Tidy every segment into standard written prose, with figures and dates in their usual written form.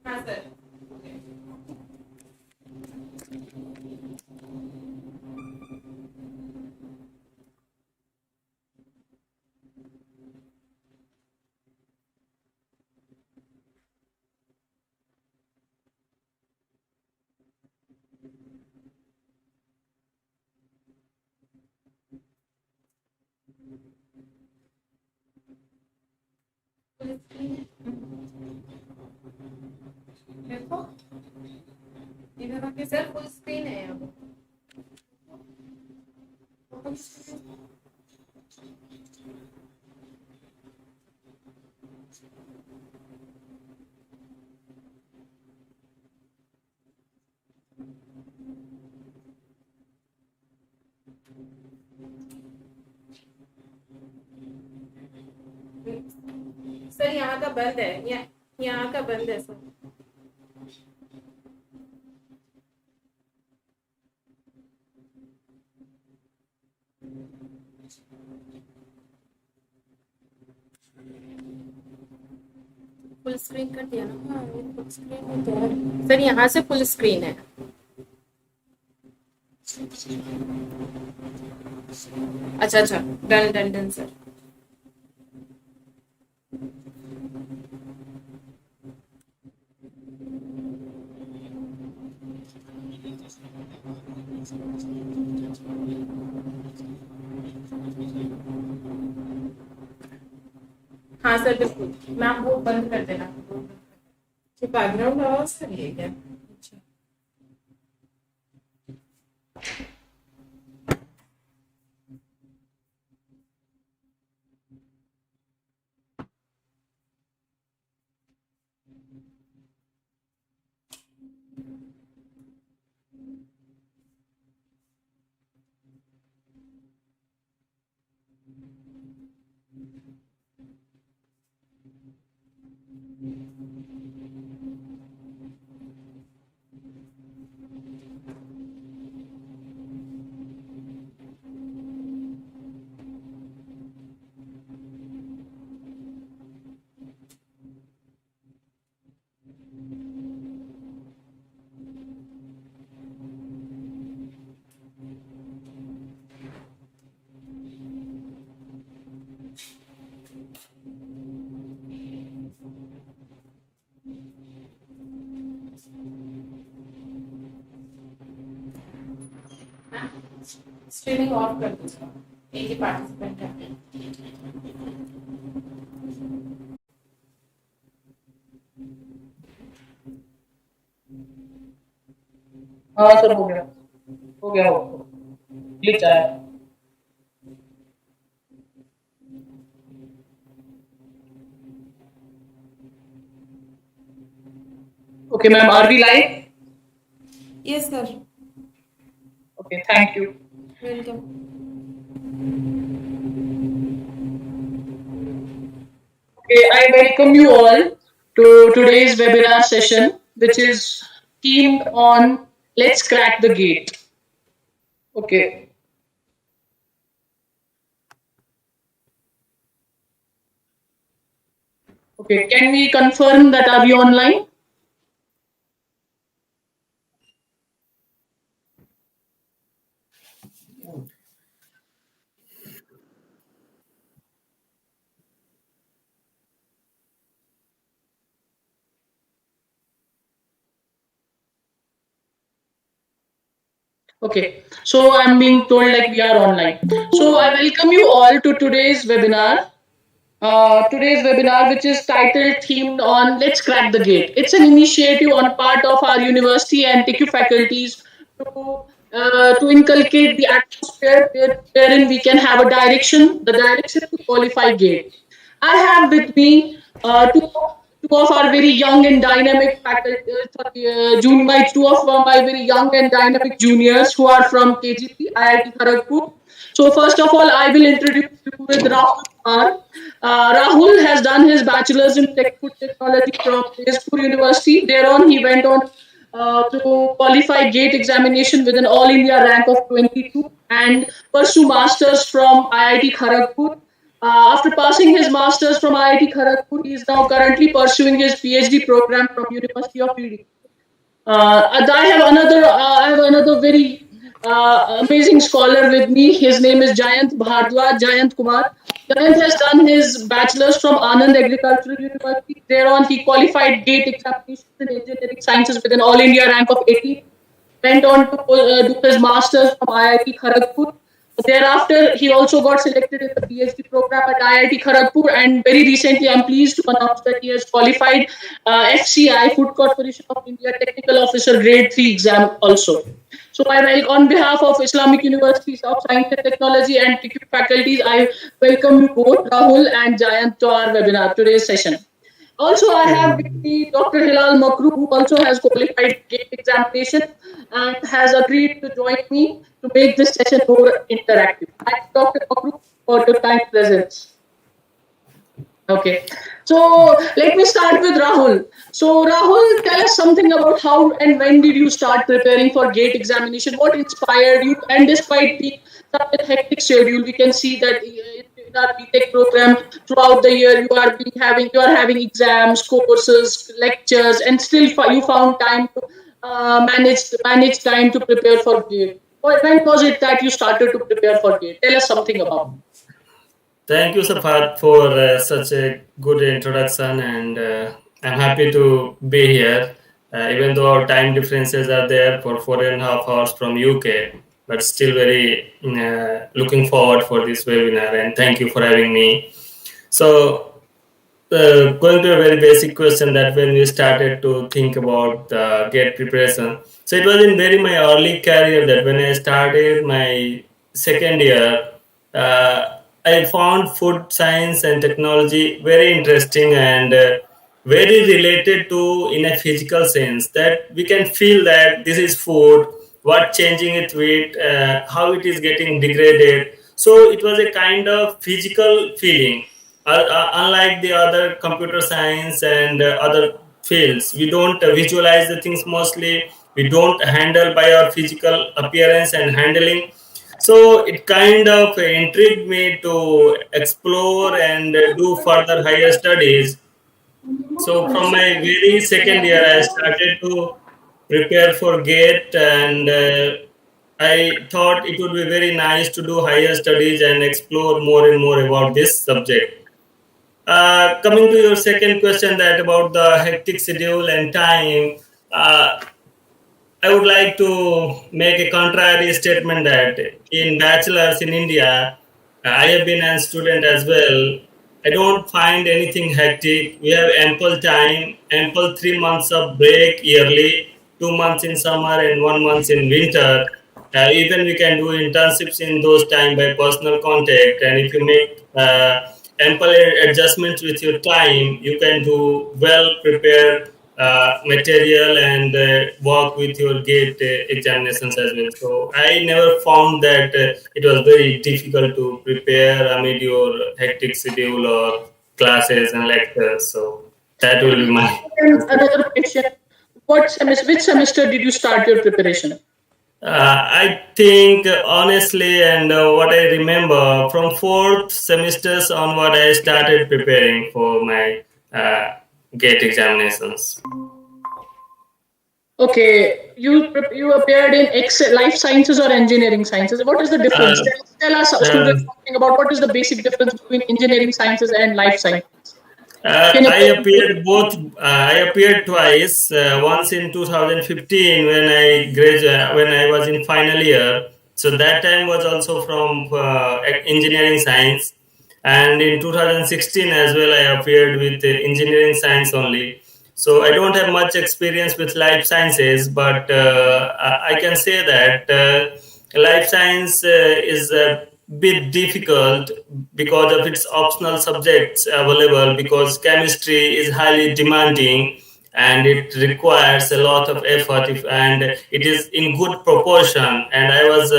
हाँ सर देखो इधर आके सर फुल स्क्रीन है अब सर यहाँ का बंद है यहाँ का बंद है सर फुल स्क्रीन कर दिया ना हाँ फुल स्क्रीन है सर यहाँ से फुल स्क्रीन है अच्छा अच्छा डन डन डन सर हाँ सर बिल्कुल मैम वो बंद कर देना बैकग्राउंड आवाज कर लिए क्या अच्छा स्ट्रीमिंग ऑफ कर दो एक ही पार्टिसिपेंट है हाँ सर हो गया हो गया ग्लिच आया okay ma'am are we live yes sir okay thank you welcome Okay, I welcome you all to today's webinar session, which is themed on Let's Crack the Gate. Okay. Okay, can we confirm that are we online? Okay, so I'm being told like we are online. So I welcome you all to today's webinar. Today's webinar, which is titled themed on Let's Crack the Gate. It's an initiative on part of our university and TEQIP faculties to inculcate the atmosphere wherein we can have a direction, the direction to qualify gate. I have with me two of our very young and dynamic faculty, two of my very young and dynamic juniors who are from KGP, IIT Kharagpur. So first of all, I will introduce you with Rahul. Rahul has done his bachelor's in tech food technology from Tezpur University. Thereon, he went on to qualify GATE examination with an all India rank of 22 and pursue masters from IIT Kharagpur. After passing his masters from IIT Kharagpur, he is now currently pursuing his PhD program from University of UD. I have another very amazing scholar with me. His name is Jayant Bhardwaj, Jayant Kumar. Jayant has done his bachelor's from Anand Agricultural University. Thereon, he qualified GATE examinations in engineering sciences with an all India rank of 80. Went on to do his master's from IIT Kharagpur. Thereafter, he also got selected in the PhD program at IIT Kharagpur, and very recently, I'm pleased to announce that he has qualified FCI, Food Corporation of India Technical Officer Grade 3 exam also. So, on behalf of Islamic Universities of Science and Technology and TEQIP Faculties, I welcome you both, Rahul and Jayant, to our webinar today's session. Also, I have with me Dr. Hilal Makru, who also has qualified GATE examination and has agreed to join me to make this session more interactive. Thanks, Dr. Makru, for your kind presence. Okay, so let me start with Rahul. So, Rahul, tell us something about how and when did you start preparing for GATE examination? What inspired you? And despite the such a hectic schedule, we can see that in our BTech program throughout the year you are having exams, courses, lectures, and still you found time to manage time to prepare for GATE. When was it that you started to prepare for GATE? Tell us something about it. Thank you, Safat, for such a good introduction, and I'm happy to be here. Even though our time differences are there for 4.5 hours from UK, but still very looking forward for this webinar, and thank you for having me. So, going to a very basic question, that when we started to think about GATE preparation, so it was in my early career that when I started my second year. I found food science and technology very interesting and very related to in a physical sense, that we can feel that this is food, what changing it with, how it is getting degraded. So it was a kind of physical feeling. Unlike the other computer science and other fields, we don't visualize the things mostly. We don't handle by our physical appearance and handling, so it kind of intrigued me to explore and do further higher studies. So from my very second year, I started to prepare for GATE, and I thought it would be very nice to do higher studies and explore more and more about this subject. Coming to your second question, that about the hectic schedule and time, I would like to make a contrary statement that in bachelor's in India, I have been a student as well. I don't find anything hectic. We have ample time, ample 3 months of break yearly, 2 months in summer and 1 month in winter. Even we can do internships in those time by personal contact. And if you make ample adjustments with your time, you can do well prepared material and work with your GATE examinations as well. So I never found that it was very difficult to prepare amid your hectic schedule or classes and lectures. So that will be my. And another question: which semester did you start your preparation? I think honestly, and what I remember from fourth semesters onward, I started preparing for my GATE examinations. Okay, you appeared in life sciences or engineering sciences. What is the difference? Tell us students something about what is the basic difference between engineering sciences and life sciences. I appeared both. I appeared twice. Once in 2015 when I graduated, when I was in final year. So that time was also from engineering science, and in 2016 as well I appeared with engineering science only. So I don't have much experience with life sciences, but I can say that life science is a bit difficult because of its optional subjects available, because chemistry is highly demanding and it requires a lot of effort and it is in good proportion, and I was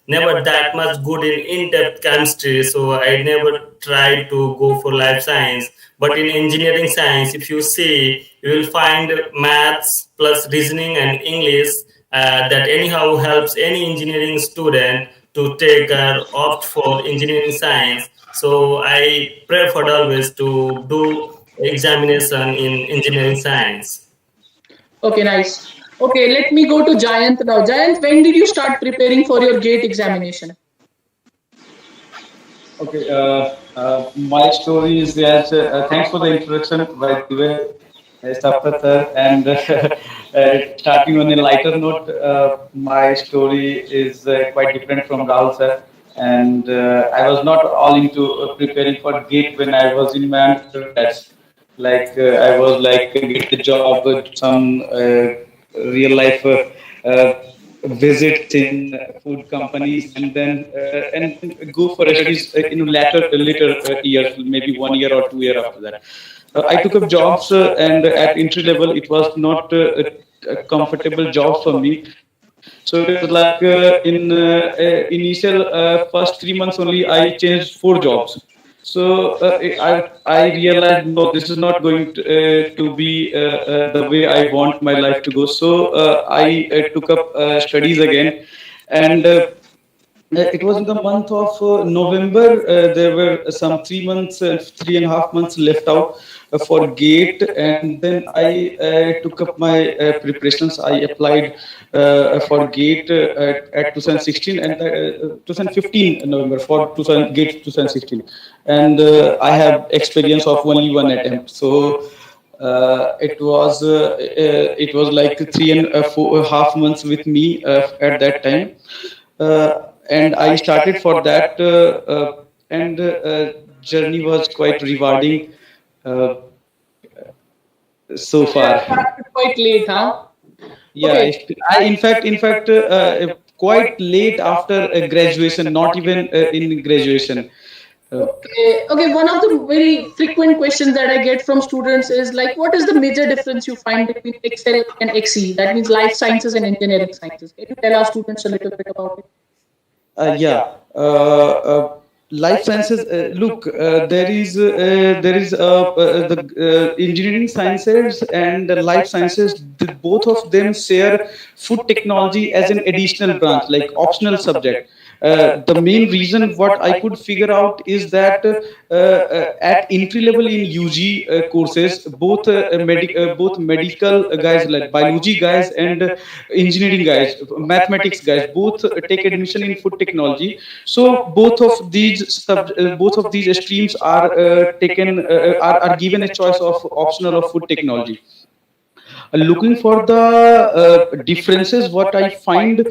never that much good in in-depth chemistry, so I never tried to go for life science. But in engineering science, if you see, you will find maths plus reasoning and English that anyhow helps any engineering student to take or opt for engineering science. So I preferred always to do examination in engineering science. Okay, nice. Okay, let me go to Giant now. Giant, when did you start preparing for your GATE examination? Okay, my story is that thanks for the introduction, by the way, Saptatar. And starting on a lighter note, my story is quite different from Rahul sir. And I was not all into preparing for GATE when I was in my undergrads. Like I was like get the job, do some real life visits in food companies, and then go for studies in later years, maybe 1 year or 2 year after that. I took up jobs, and at entry level it was not a comfortable job for me. So it was like in initial first 3 months only I changed 4 jobs. So I realized, no, this is not going to be the way I want my life to go. So I took up studies again, and it was in the month of November. There were some 3 months and 3.5 months left out for GATE, and then I took up my preparations. I applied for GATE at 2016 and 2015 November for 2000, GATE 2016, and I have experience of only one attempt. So it was like 3.5 months with me at that time. And I started for that, and journey was quite rewarding uh, so Okay, I far. started quite late, huh? Yeah, Okay. in fact, quite late after graduation, not even in graduation. Uh, Okay, one of the very frequent questions that I get from students is like, what is the major difference you find between Excel and XE? That means life sciences and engineering sciences. Can you tell our students a little bit about it? yeah. Life sciences. Look, there is the engineering sciences and the life sciences. Both of them share food technology as an additional branch, like optional subject. The main reason what I could figure out is that at entry level in UG courses, both medical guys like biology guys and engineering guys, mathematics guys, both take admission in food technology. So both of these streams are are given a choice of optional of food technology. Looking for the differences, what I find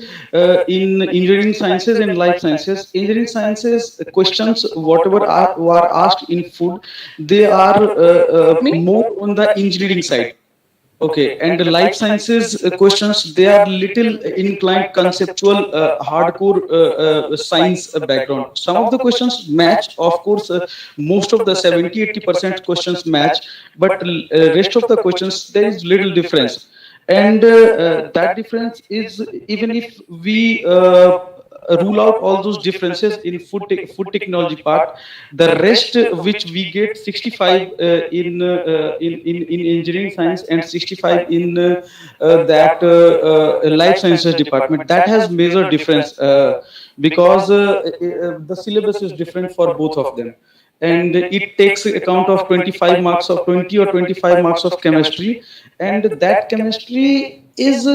in engineering sciences and life sciences, engineering sciences questions whatever are asked in food, they are Me? more on the engineering side. Okay, and the life sciences questions, they are little inclined conceptual, hardcore science background. Some of the questions match, of course, most of the 70-80% questions match, but rest of the questions there is little difference, and that difference is, even if we rule out all those differences in food technology part, the rest which we get 65 in engineering science and 65 in that life sciences department, that has major difference, because the syllabus is different for both of them, and it takes account of 25 marks of 20 or 25 marks of chemistry, and that chemistry is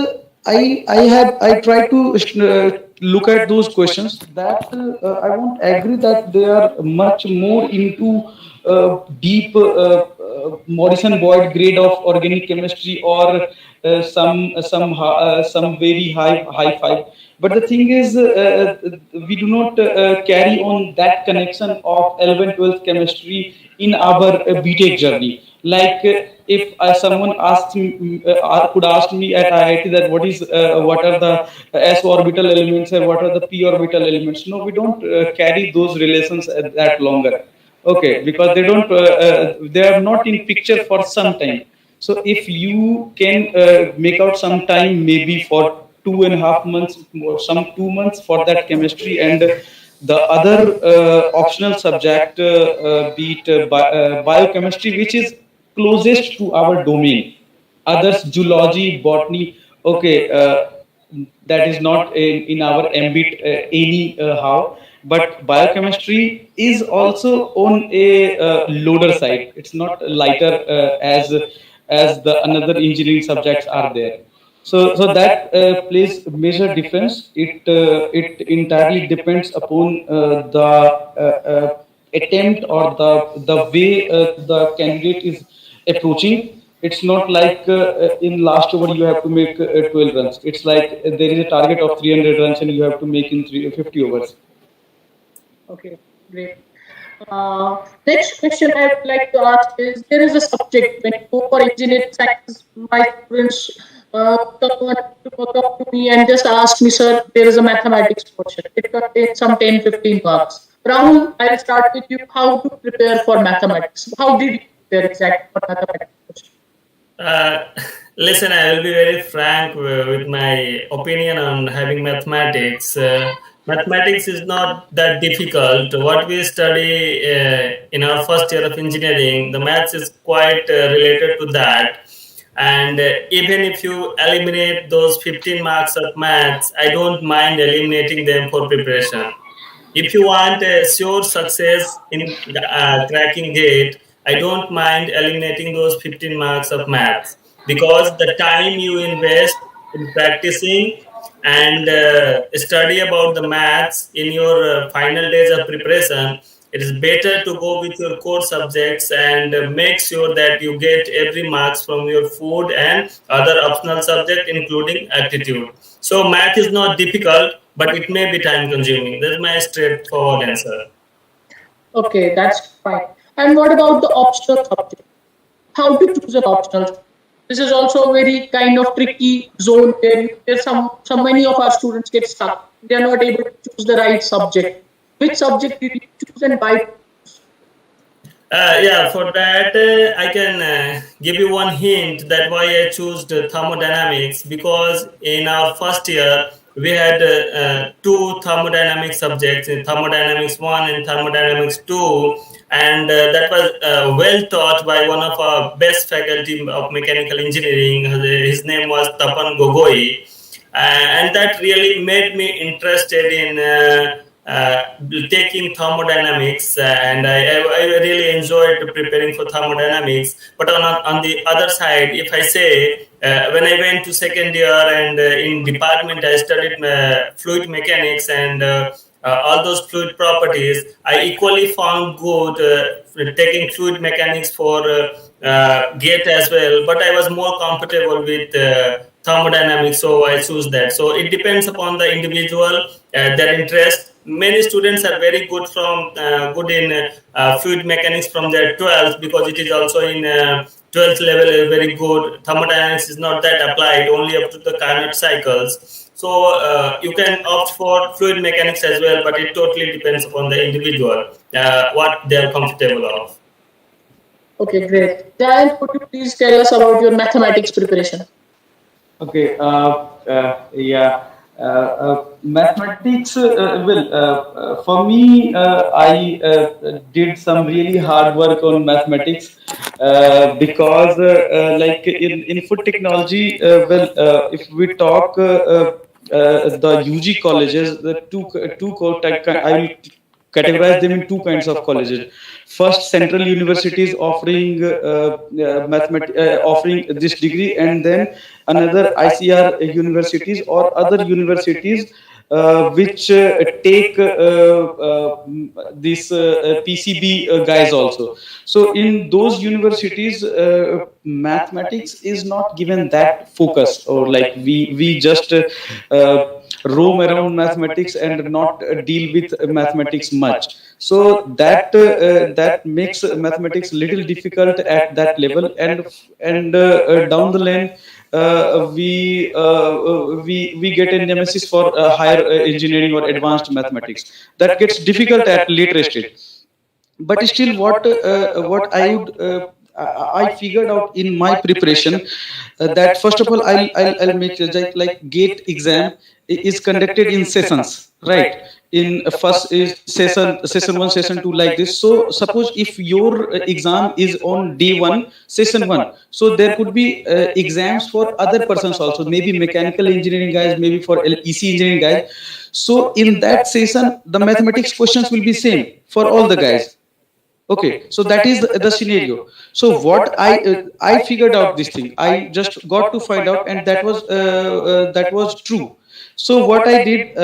I try to look at those questions that I won't agree that they are much more into deep Morrison Boyd grade of organic chemistry, or some very high five. But the thing is, we do not carry on that connection of 11 12 chemistry in our BTech journey. Like if someone asks me, could ask me at IIT that what are the s orbital elements and what are the p orbital elements. No, we don't carry those relations at that longer. Okay, because they are not in picture for some time. So if you can make out some time, maybe for 2.5 months, some 2 months for that chemistry, and the other optional subject, be it biochemistry, which is closest to our domain. Others, zoology, botany, okay, that is not in our ambit any how, but biochemistry is also on a loader side. It's not lighter as the another engineering subjects are there. So that plays major difference. It entirely depends upon the attempt or the way the candidate is approaching. It's not like in last over you have to make 12 runs. It's like there is a target of 300 runs and you have to make in 50 overs. Okay, great. Next question I would like to ask is, there is a subject when you go for engineering science, my students come to me and just ask me, sir, there is a mathematics portion. It contains some 10-15 marks. Rahul, I'll start with you. How to prepare for mathematics? How did you prepare exactly for mathematics portion? Uh, Listen, I will be very frank with my opinion on having mathematics. Mathematics is not that difficult. What we study in our first year of engineering, the maths is quite related to that. And even if you eliminate those 15 marks of maths, I don't mind eliminating them for preparation. If you want a sure success in cracking GATE, I don't mind eliminating those 15 marks of maths, because the time you invest in practicing and study about the maths in your final days of preparation, it is better to go with your core subjects and make sure that you get every marks from your food and other optional subject, including aptitude. So math is not difficult, but it may be time consuming. That's my straightforward answer. Okay, that's fine. And what about the optional subject? How to choose an optional? This is also a very kind of tricky zone where some many of our students get stuck. They are not able to choose the right subject. Which subject did you choose and why? Yeah, for that, I can give you one hint that why I chose the thermodynamics, because in our first year we had two thermodynamic subjects, in thermodynamics 1 and thermodynamics 2, and that was well taught by one of our best faculty of mechanical engineering. His name was Tapan Gogoi, and that really made me interested in taking thermodynamics, and I really enjoyed preparing for thermodynamics. But on the other side, if I say, when I went to second year and in department I studied fluid mechanics and all those fluid properties, I equally found good taking fluid mechanics for GATE as well, but I was more comfortable with thermodynamics, so I choose that. So it depends upon the individual, their interest. Many students are very good in fluid mechanics from their 12th, because it is also in 12th level very good. Thermodynamics is not that applied, only up to the Carnot cycles. So you can opt for fluid mechanics as well, but it totally depends upon the individual, what they are comfortable of. Okay, great. Jayan, could you please tell us about your mathematics preparation? Okay. Yeah. Mathematics. For me, I did some really hard work on mathematics because, like in food technology, if we talk the UG colleges, the I will categorize them in two kinds of colleges. First, central universities offering offering this degree, and then another ICR universities or other universities which take these PCB guys also. So in those universities, mathematics is not given that focus, or like we just roam around mathematics and not deal with mathematics much. So that makes mathematics little difficult at that level, and down the lane we get a nemesis for higher engineering or advanced mathematics that gets difficult at later stage. But still, what I figured out in my preparation that first of all I'll make it like gate exam is conducted in sessions, right? In first is session 1, session 2, like this. So suppose if your exam is on day 1, session 1, so there could be exams for other persons also, maybe mechanical engineering guys, maybe for EC engineering guys. So in that session the mathematics questions will be same for all the guys. Okay, so that is the scenario. So what I figured out this thing, I just got to find out, and that was true. So what I did,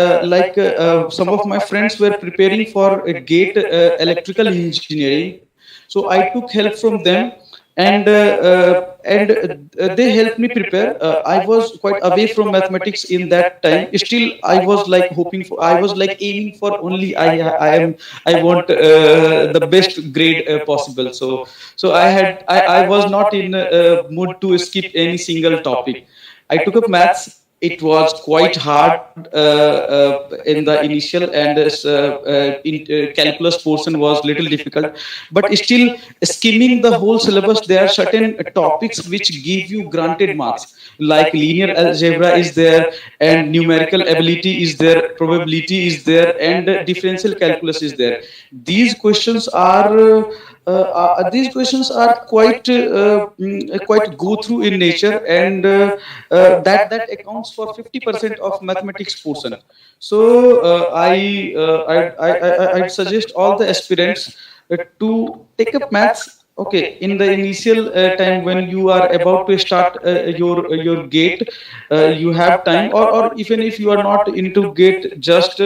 some of my friends were preparing for a gate electrical engineering, so I took help from them, and they helped me prepare. I was quite away from mathematics in that time. Still I was like hoping for, I was like aiming for only, I want the best grade possible. So I was not in mood to skip any single topic. I took up maths. It was quite hard in the initial, and calculus portion was little difficult. But still, skimming the whole syllabus, there are certain topics which give you granted marks, like linear algebra is there, and numerical ability is there, probability is there, and differential calculus is there. These questions are quite go through in nature, and that accounts for 50% of mathematics portion. So I'd suggest all the aspirants to take up maths. Okay, in the initial time when you are about to start your gate, you have time, or even if you are not into gate, just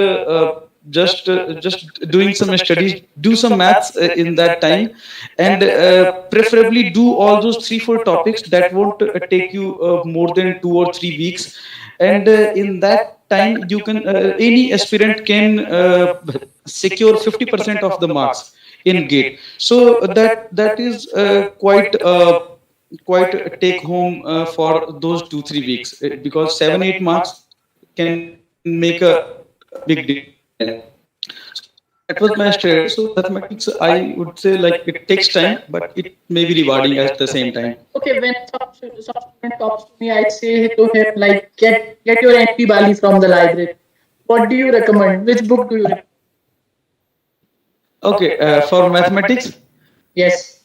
doing some studies, do some maths in that time, and preferably do all those 3-4 topics that won't take you more than 2 or 3 weeks. And in that time you can, any aspirant can secure 50% of the marks in gate. So that is quite a take home for those 2-3 weeks, because 7-8 marks can make a big difference. So that was my strategy. So mathematics, I would say, like, it takes time, but it may be rewarding at the same time. Okay, when some student talks to me, I say to him like, get your NP Bali from the library. What do you recommend? Which book do you recommend? Okay, for mathematics. Yes.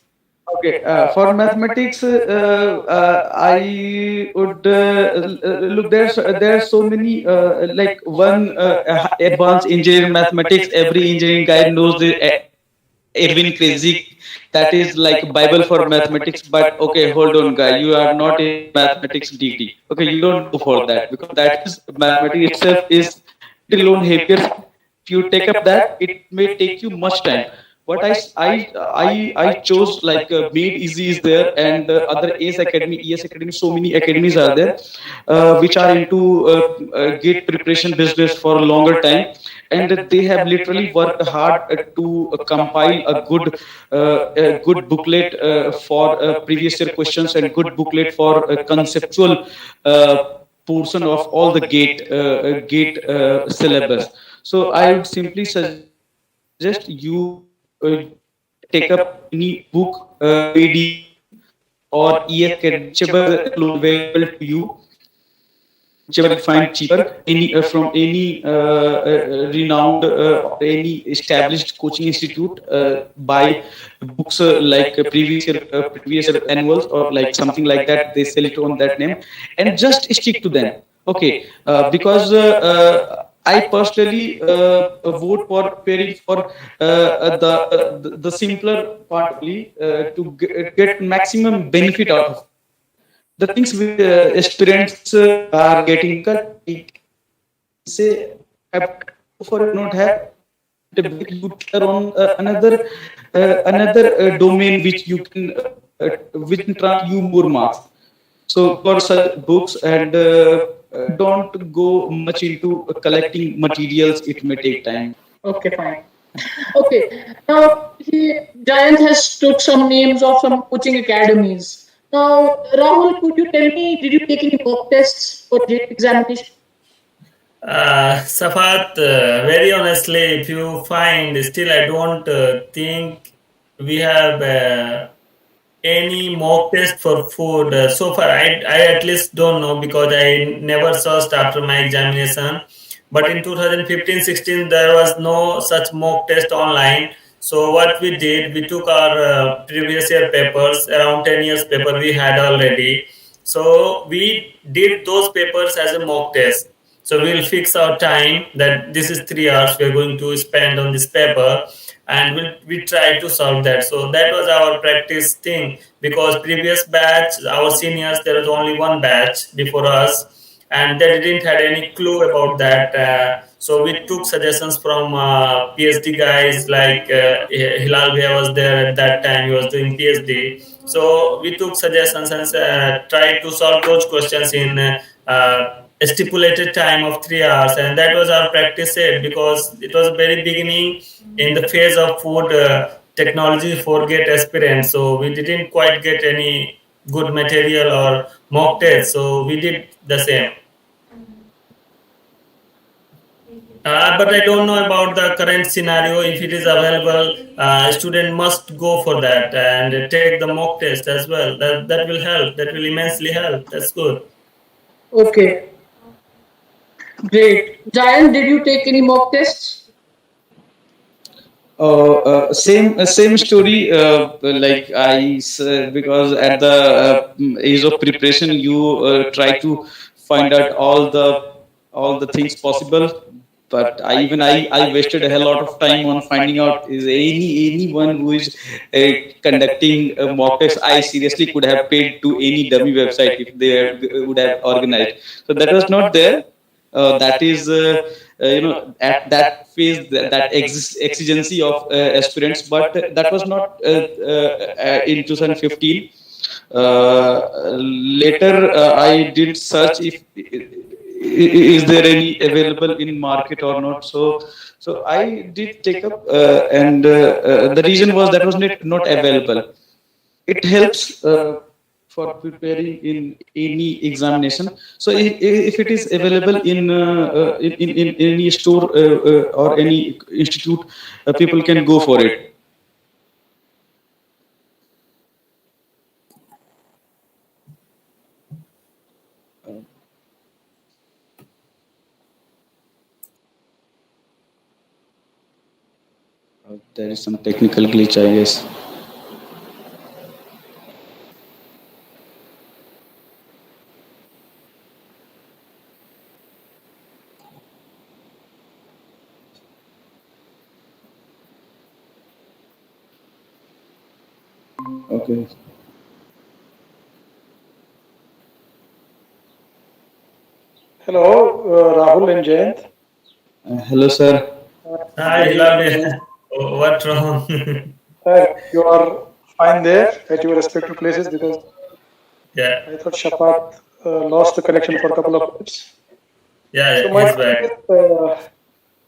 Okay, for mathematics, I would look. There are so many, like one advanced engineering mathematics. Every engineering guy knows the Erwin Krejcik. That is like Bible for mathematics. But okay, hold on, guy. You are not into mathematics DT. Okay, you don't go for that, because that is, mathematics itself is little on heavier. If you take up that, it may take you much time. What I chose, like Made Easy is there, and other ACE Academy, ES Academy. So many academies are there, which are into GATE preparation business for a longer time, and they have literally worked hard to compile a good booklet for previous year questions, and good booklet for conceptual portion of all the GATE syllabus. So I would simply suggest you take up any book, Made Easy or ES Academy, whichever is available to you, whichever you find cheaper, any from any renowned or any established coaching institute. Buy books like previous year annuals, or like something like that. They sell it on that name, and just stick to them. Okay, because I personally vote for preparing for the simpler part only, to get maximum benefit out of the things which aspirants are getting cut. Say, have for not have a break, you turn on another domain which you can which can transfer you more marks. So for such books, and don't go much into collecting materials. It may take time. Okay, fine. Okay, now Giant has took some names of some coaching academies. Now, Rahul, could you tell me, did you take any mock tests for GATE examination? Safat, very honestly, if you find, still I don't think we have any mock test for food. So far, I at least don't know because I never searched after my examination. But in 2015-16, there was no such mock test online. So what we did, we took our previous year papers, around 10 years paper we had already. So we did those papers as a mock test. So we'll fix our time that this is 3 hours we're going to spend on this paper, and we try to solve that. So that was our practice thing, because previous batch, our seniors, there was only one batch before us, and they didn't had any clue about that. So we took suggestions from PhD guys like Hilal Bhaiya was there at that time. He was doing PhD. So we took suggestions and tried to solve those questions in a stipulated time of 3 hours, and that was our practice set, because it was very beginning in the phase of food technology for GATE aspirants. So we didn't quite get any good material or mock test, so we did the same. But I don't know about the current scenario. If it is available, student must go for that and take the mock test as well. That will help. That will immensely help. That's good. Okay, great. Giant, did you take any mock tests? Same story. Like because at the age of preparation, you try to find out all the things possible. But I wasted a hell lot of time on finding out is anyone who is conducting a mock test. I seriously could have paid to any dummy website if would have organized. So that was not there. That is at that phase, that exigency of aspirants, but that was not in 2015. Later I did search if is there any available in market or not. So I did take up, and the reason was that was not available. It helps for preparing in any examination. So if it is available in any store or any institute, people can go for it. There is some technical glitch, I guess. Okay. Hello, Rahul and Jayant. Hello, sir. Hi, Hilal. What's wrong? You are fine there at your respective places, because Yeah, I thought Shapat lost the connection for a couple of minutes. yeah, So he's back.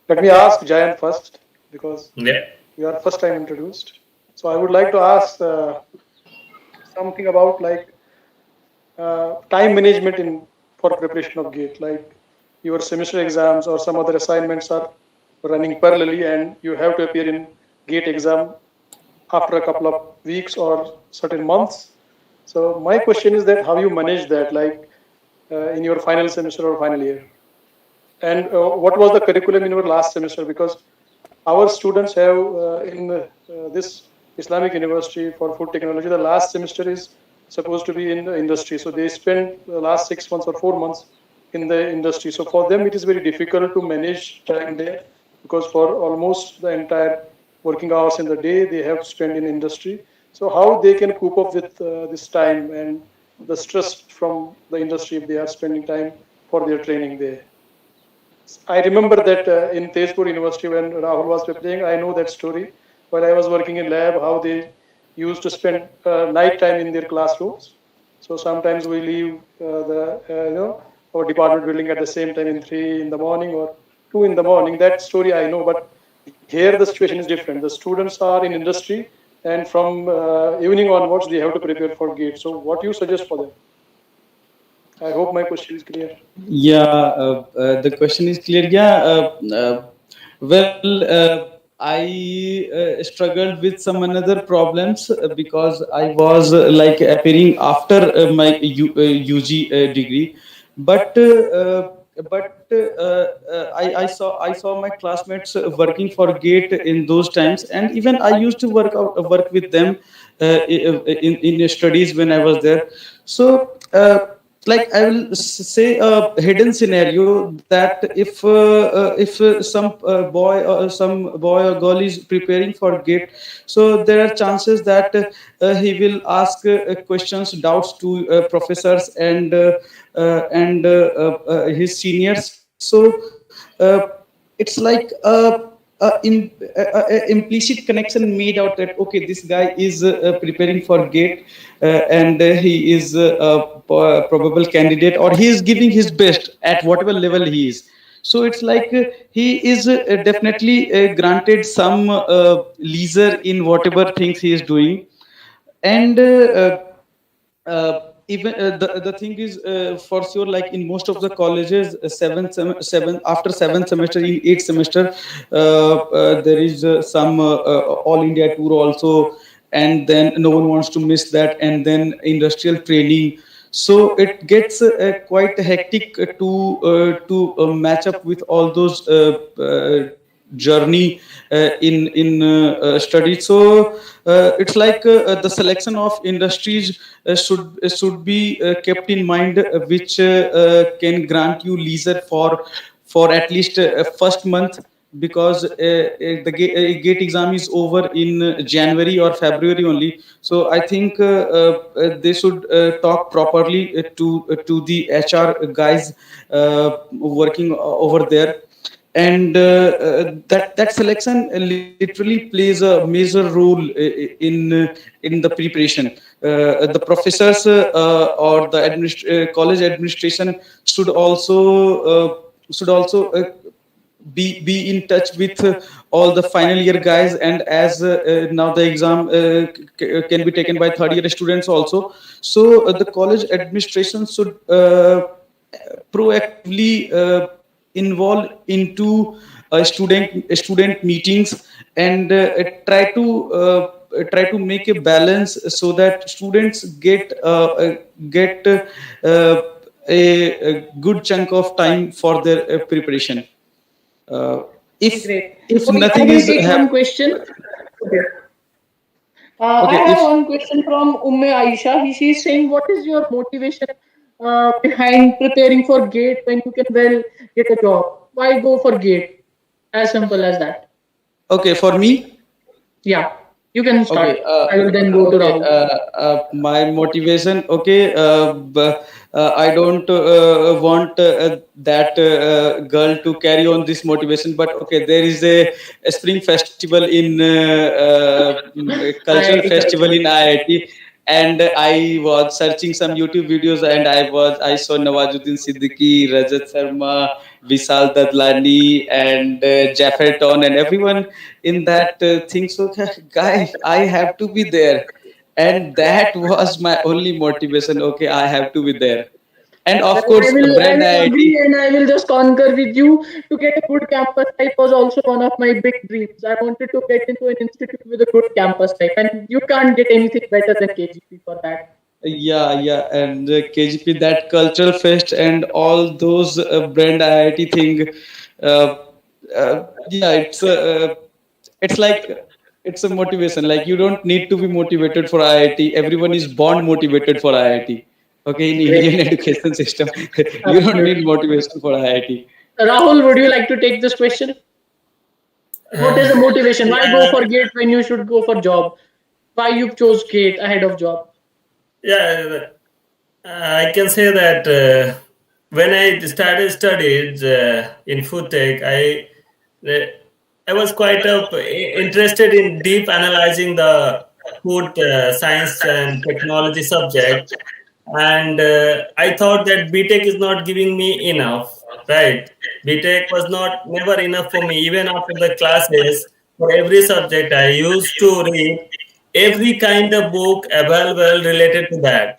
let me ask Jayant first, because Yeah. you are first time introduced. So I would like to ask something about time management for preparation of GATE. Like your semester exams or some other assignments are running parallelly, and you have to appear in GATE exam after a couple of weeks or certain months. So my question is that how you manage that, like in your final semester or final year, and what was the curriculum in your last semester? Because our students have in this Islamic University for Food Technology, the last semester is supposed to be in the industry. So they spend the last 6 months or 4 months in the industry. So for them, it is very difficult to manage time there, because for almost the entire working hours in the day, they have to spend in industry. So how they can cope up with this time and the stress from the industry if they are spending time for their training there? I remember that in Tezpur University, when Rahul was preparing, I know that story. While I was working in lab, how they used to spend night time in their classrooms. So sometimes we leave our department building at the same time in 3 in the morning or 2 in the morning. That story I know, but here the situation is different. The students are in industry, and from evening onwards they have to prepare for GATE. So what do you suggest for them? I hope my question is clear. Yeah, the question is clear. Yeah, well, I struggled with some another problems because I was like appearing after my UG degree, but I saw my classmates working for Gate in those times, and even I used to work with them in studies when I was there. So. Like I will say a hidden scenario that if some boy or girl is preparing for Gate, so there are chances that he will ask questions, doubts to professors and his seniors. So uh, it's like a implicit connection made out that okay, this guy is preparing for Gate, and he is a probable candidate, or he is giving his best at whatever level he is. So it's like he is definitely granted some leisure in whatever things he is doing. And uh, even the thing is for sure, like in most of the colleges, seven after 7 semester, in 8 semester, there is some all India tour also, and then no one wants to miss that, and then industrial training. So it gets quite hectic to match up with all those journey in study. So it's like the selection of industries should be kept in mind, which can grant you leisure for at least first month, because the gate exam is over in January or February only. So I think they should talk properly to the HR guys working over there. And that selection literally plays a major role in the preparation. The professors or the college administration should also be in touch with all the final year guys, and as now the exam can be taken by third year students also. So the college administration should proactively involve into student meetings, and try to make a balance so that students get a good chunk of time for their preparation. uh, if Great. if Okay, I nothing will is take one question. Okay. I okay, have if one question from Umme Aisha. She's saying, what is your motivation behind preparing for GATE when you can well get a job? Why go for GATE? As simple as that. okay, for me. Yeah, you can Okay, start. I will then go to okay. Rahul. My motivation. Okay, I don't want that girl to carry on this motivation, but okay, there is a spring festival in cultural IIT festival culture. in IIT, and I was searching some YouTube videos, and I saw Nawazuddin Siddiqui, Rajat Sharma, Vishal Dadlani, and Jaffer Ton, and everyone in that thing. So, guy, I have to be there, and that was my only motivation. Okay, I have to be there, and Well, of course, I brand will IIT. agree and I will just concur with you. To get a good campus life was also one of my big dreams. I wanted to get into an institute with a good campus life, and you can't get anything better than KGP for that. Yeah, yeah, and KGP, that cultural fest and all those brand IIT thing. Uh, yeah, it's like it's a motivation. Like you don't need to be motivated for IIT. Everyone is born motivated for IIT. Okay, in Indian Great. education system, you don't need Absolutely. motivation for IIT. Rahul, would you like to take this question? What is the motivation? Why go Yeah, for GATE when you should go for job? Why you chose GATE ahead of job? yeah. I can say that when I started studies in food tech, uh, I was quite interested in deep analyzing the food science and technology subject, and I thought that BTech is not giving me enough. Right, BTech was not never enough for me. Even after the classes, for every subject, I used to read every kind of book available related to that.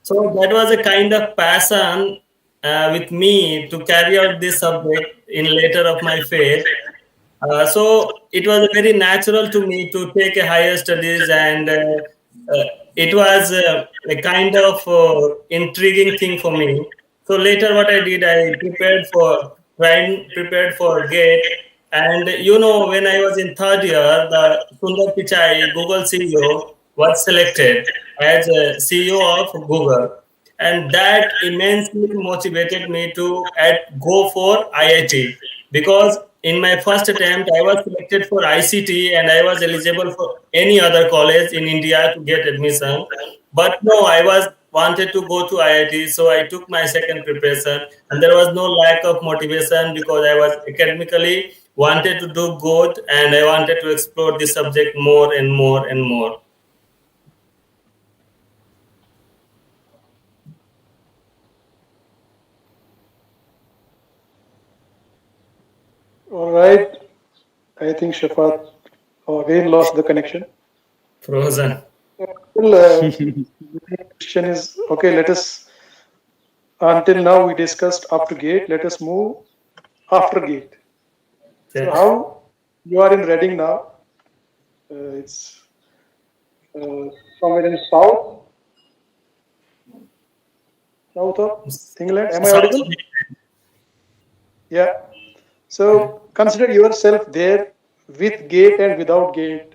So that was a kind of passion with me to carry out this subject in later of my faith. So it was very natural to me to take a higher studies, and it was a kind of intriguing thing for me. So later, what I did, I prepared for GATE, and when I was in third year, the Sundar Pichai, Google CEO, was selected as a CEO of Google, and that immensely motivated me to go for IIT, because in my first attempt I was selected for ICT and I was eligible for any other college in India to get admission, but no, I was wanted to go to IIT, so I took my second preparation, and there was no lack of motivation because I was academically wanted to do good and I wanted to explore this subject more and more and more. All right. I think Shafat again lost the connection. Frozen. Well, the question is okay. Let us. Until now, we discussed up to gate. Let us move after gate. So, how you are in Reading now? It's somewhere in south of England. Am I audible? Yeah. So consider yourself there with gate and without gate,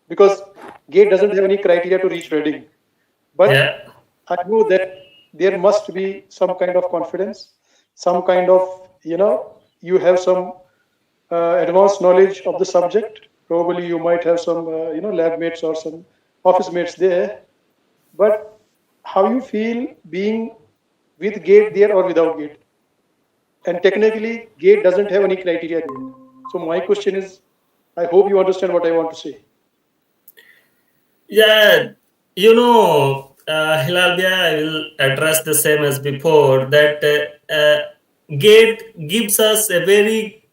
because gate doesn't have any criteria to reach Reading. But Yeah. I know that there must be some kind of confidence, some kind of, you have some advanced knowledge of the subject. Probably you might have some, lab mates or some office mates there. But how you feel being with gate there or without gate? And technically, gate doesn't have any criteria there. So my question is, I hope you understand what I want to say. Yeah, Hilal Bhai, I will address the same as before, that GATE gives us a very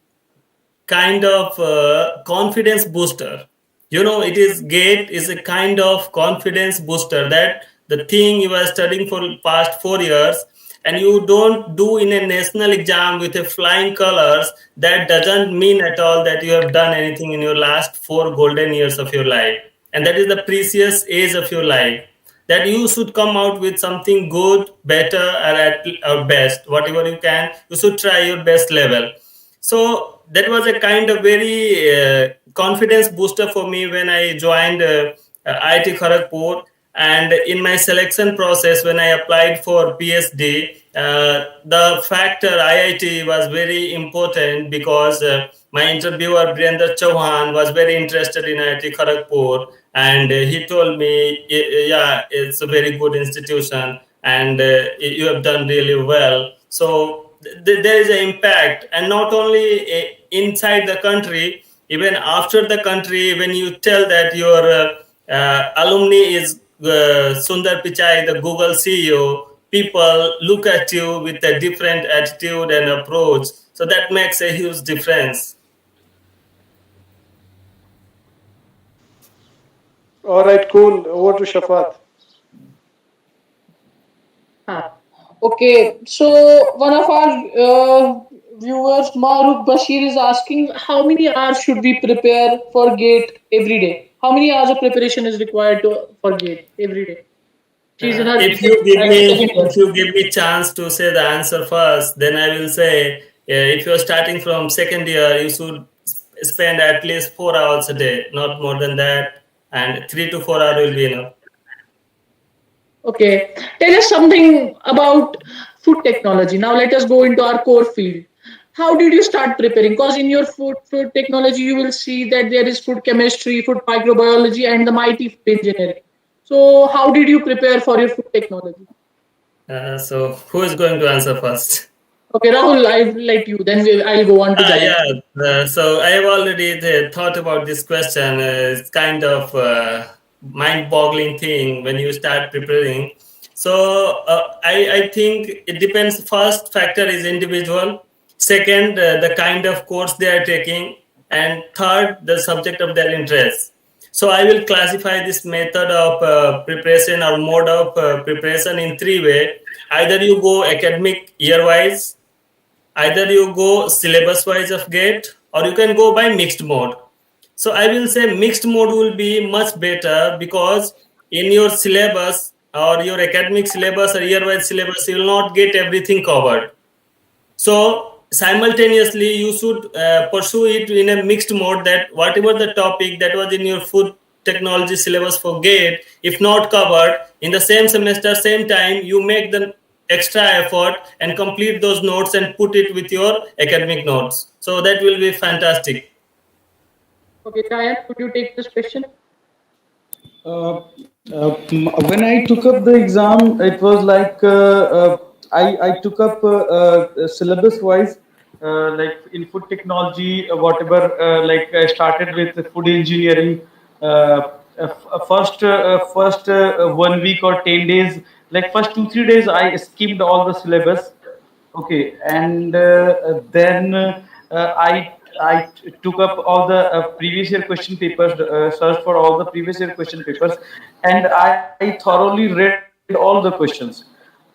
kind of confidence booster. GATE is a kind of confidence booster, that the thing you are studying for past 4 years and you don't do in a national exam with a flying colors, that doesn't mean at all that you have done anything in your last 4 golden years of your life. And that is the precious age of your life, that you should come out with something good, better, or at or best, whatever you can. You should try your best level. So that was a kind of very confidence booster for me when I joined IIT Kharagpur. And in my selection process, when I applied for PhD, the factor IIT was very important, because my interviewer Brender Chauhan was very interested in IIT Kharagpur, and he told me, yeah, it's a very good institution, and you have done really well. So there is an impact, and not only inside the country, even after the country, when you tell that your alumni is Sundar Pichai, the Google CEO, people look at you with a different attitude and approach. So that makes a huge difference. All right, cool. Over to Shafat. Okay, so one of our viewers, Maruf Bashir, is asking how many hours should we prepare for GATE every day? How many hours of preparation is required for GATE every day? She's in her If you give me chance to say the answer first, then I will say, if you're starting from second year, you should spend at least 4 hours a day, not more than that, and 3 to 4 hours will be enough. Okay, tell us something about food technology. Now let us go into our core field. How did you start preparing? Because in your food technology, you will see that there is food chemistry, food microbiology, and the mighty food engineering. So how did you prepare for your food technology? So who is going to answer first? Okay, Rahul, I'll let you. Then I'll go on to Jaya. Yeah. So I have already thought about this question. It's kind of mind-boggling thing when you start preparing. So I think it depends. First factor is individual. Second, the kind of course they are taking, and third, the subject of their interest. So I will classify this method of preparation or mode of preparation in three ways. Either you go academic year-wise, either you go syllabus wise of GATE, or you can go by mixed mode. So I will say mixed mode will be much better, because in your syllabus or your academic syllabus or year-wise syllabus, you will not get everything covered. So simultaneously, you should pursue it in a mixed mode, that whatever the topic that was in your food technology syllabus for GATE, if not covered in the same semester, same time, you make the extra effort and complete those notes and put it with your academic notes. So that will be fantastic. Okay, Diane, could you take this question? When I took up the exam, it was like I took up syllabus wise, like in food technology, whatever. Like I started with food engineering. First 1 week or 10 days, like first 2 3 days, I skimmed all the syllabus. Okay, and then I took up all the previous year question papers, searched for all the previous year question papers, and I thoroughly read all the questions,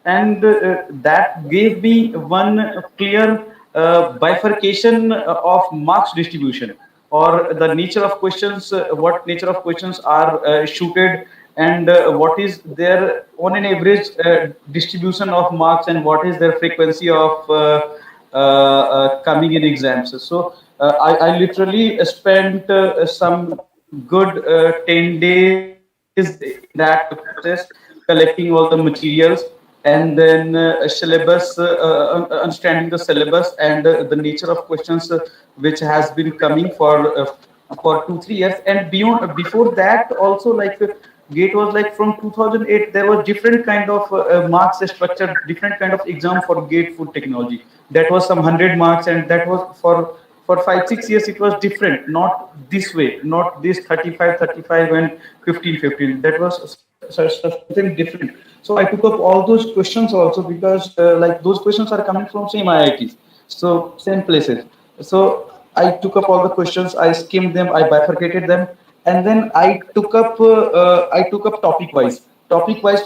and that gave me one clear bifurcation of marks distribution, or the nature of questions, what nature of questions are shooted, and what is their on an average distribution of marks, and what is their frequency of coming in exams. So I literally spent some good 10 days in that process, collecting all the materials, and then understanding the syllabus, and the nature of questions which has been coming for 2 3 years, and beyond. Before that also, like GATE was like from 2008, there was different kind of marks structure, different kind of exam for GATE food technology. That was some 100 marks, and that was for 5 6 years it was different, not this way, not this 35 and 15 15. That was something different. So I took up all those questions also, because like those questions are coming from same IITs, so same places. So I took up all the questions, I skimmed them, I bifurcated them, and then I took up topic wise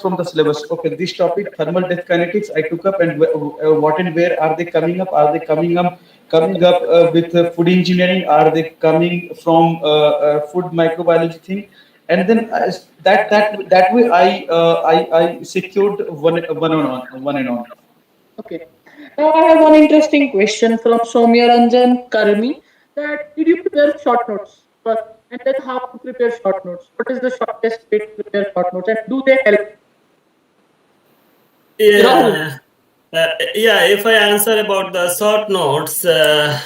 from the syllabus. Okay, this topic, thermal death kinetics, I took up, and what and where are they coming up? Are they coming up with food engineering? Are they coming from food microbiology thing? And then that way I secured one and on. Okay. Now I have one interesting question from Soumya Ranjan Karmi. That did you prepare short notes first, and then how to prepare short notes? What is the shortest way to prepare short notes, and do they help? Rahul. Yeah, yeah. If I answer about the short notes, I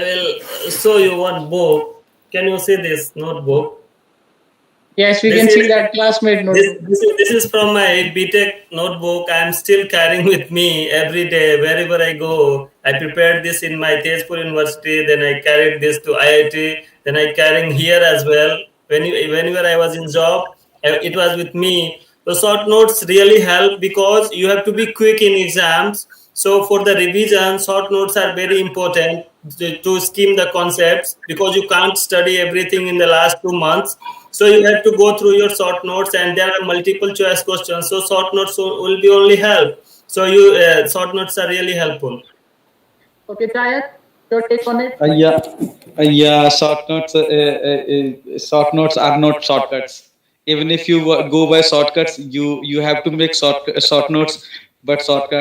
will show you one book. Can you see this notebook? Yes, we This can is see that classmate notebook. this is from my BTech notebook. I'm still carrying with me every day wherever I go. I prepared this in my Tezpur University. Then I carried this to IIT. Then I carrying here as well. Whenever I was in job, it was with me. So short notes really help, because you have to be quick in exams. So for the revision, short notes are very important to skim the concepts, because you can't study everything in the last 2 months. So you have to go through your short notes, and there are multiple choice questions. So short notes will be only help. So short notes are really helpful. Okay, Diane, your take on it? Yeah. Short notes are not shortcuts. Even if you go by shortcuts, you have to make short notes. But short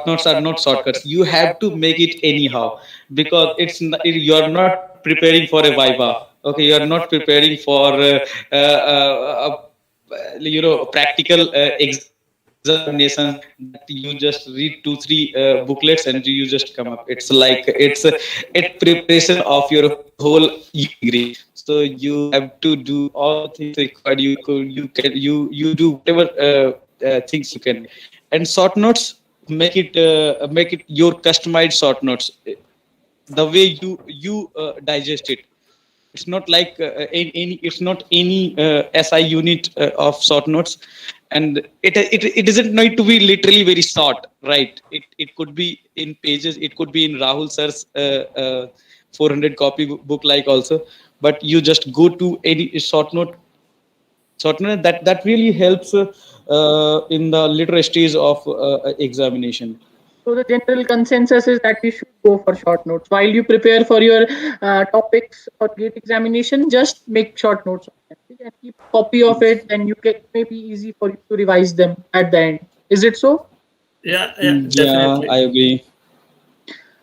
notes are not shortcuts. You have to make it anyhow, because you are not preparing for a viva. Okay, you are not preparing for practical examinations, that you just read 2 3 booklets and you just come up. It's like it's preparation of your whole degree. So you have to do all the things required. You do whatever things you can. And short notes, make it your customized short notes, the way you digest it. It's not like it's not any SI unit of short notes, and it doesn't need to be literally very short, right? It could be in pages, it could be in Rahul sir's 400 copy book like also. But you just go to any short note that really helps in the later stage of examination. So the general consensus is that we should go for short notes. While you prepare for your topics for gate examination, just make short notes of them, okay, and keep a copy of it. Then you can maybe easy for you to revise them at the end. Is it so? Yeah, Yeah, definitely. I agree.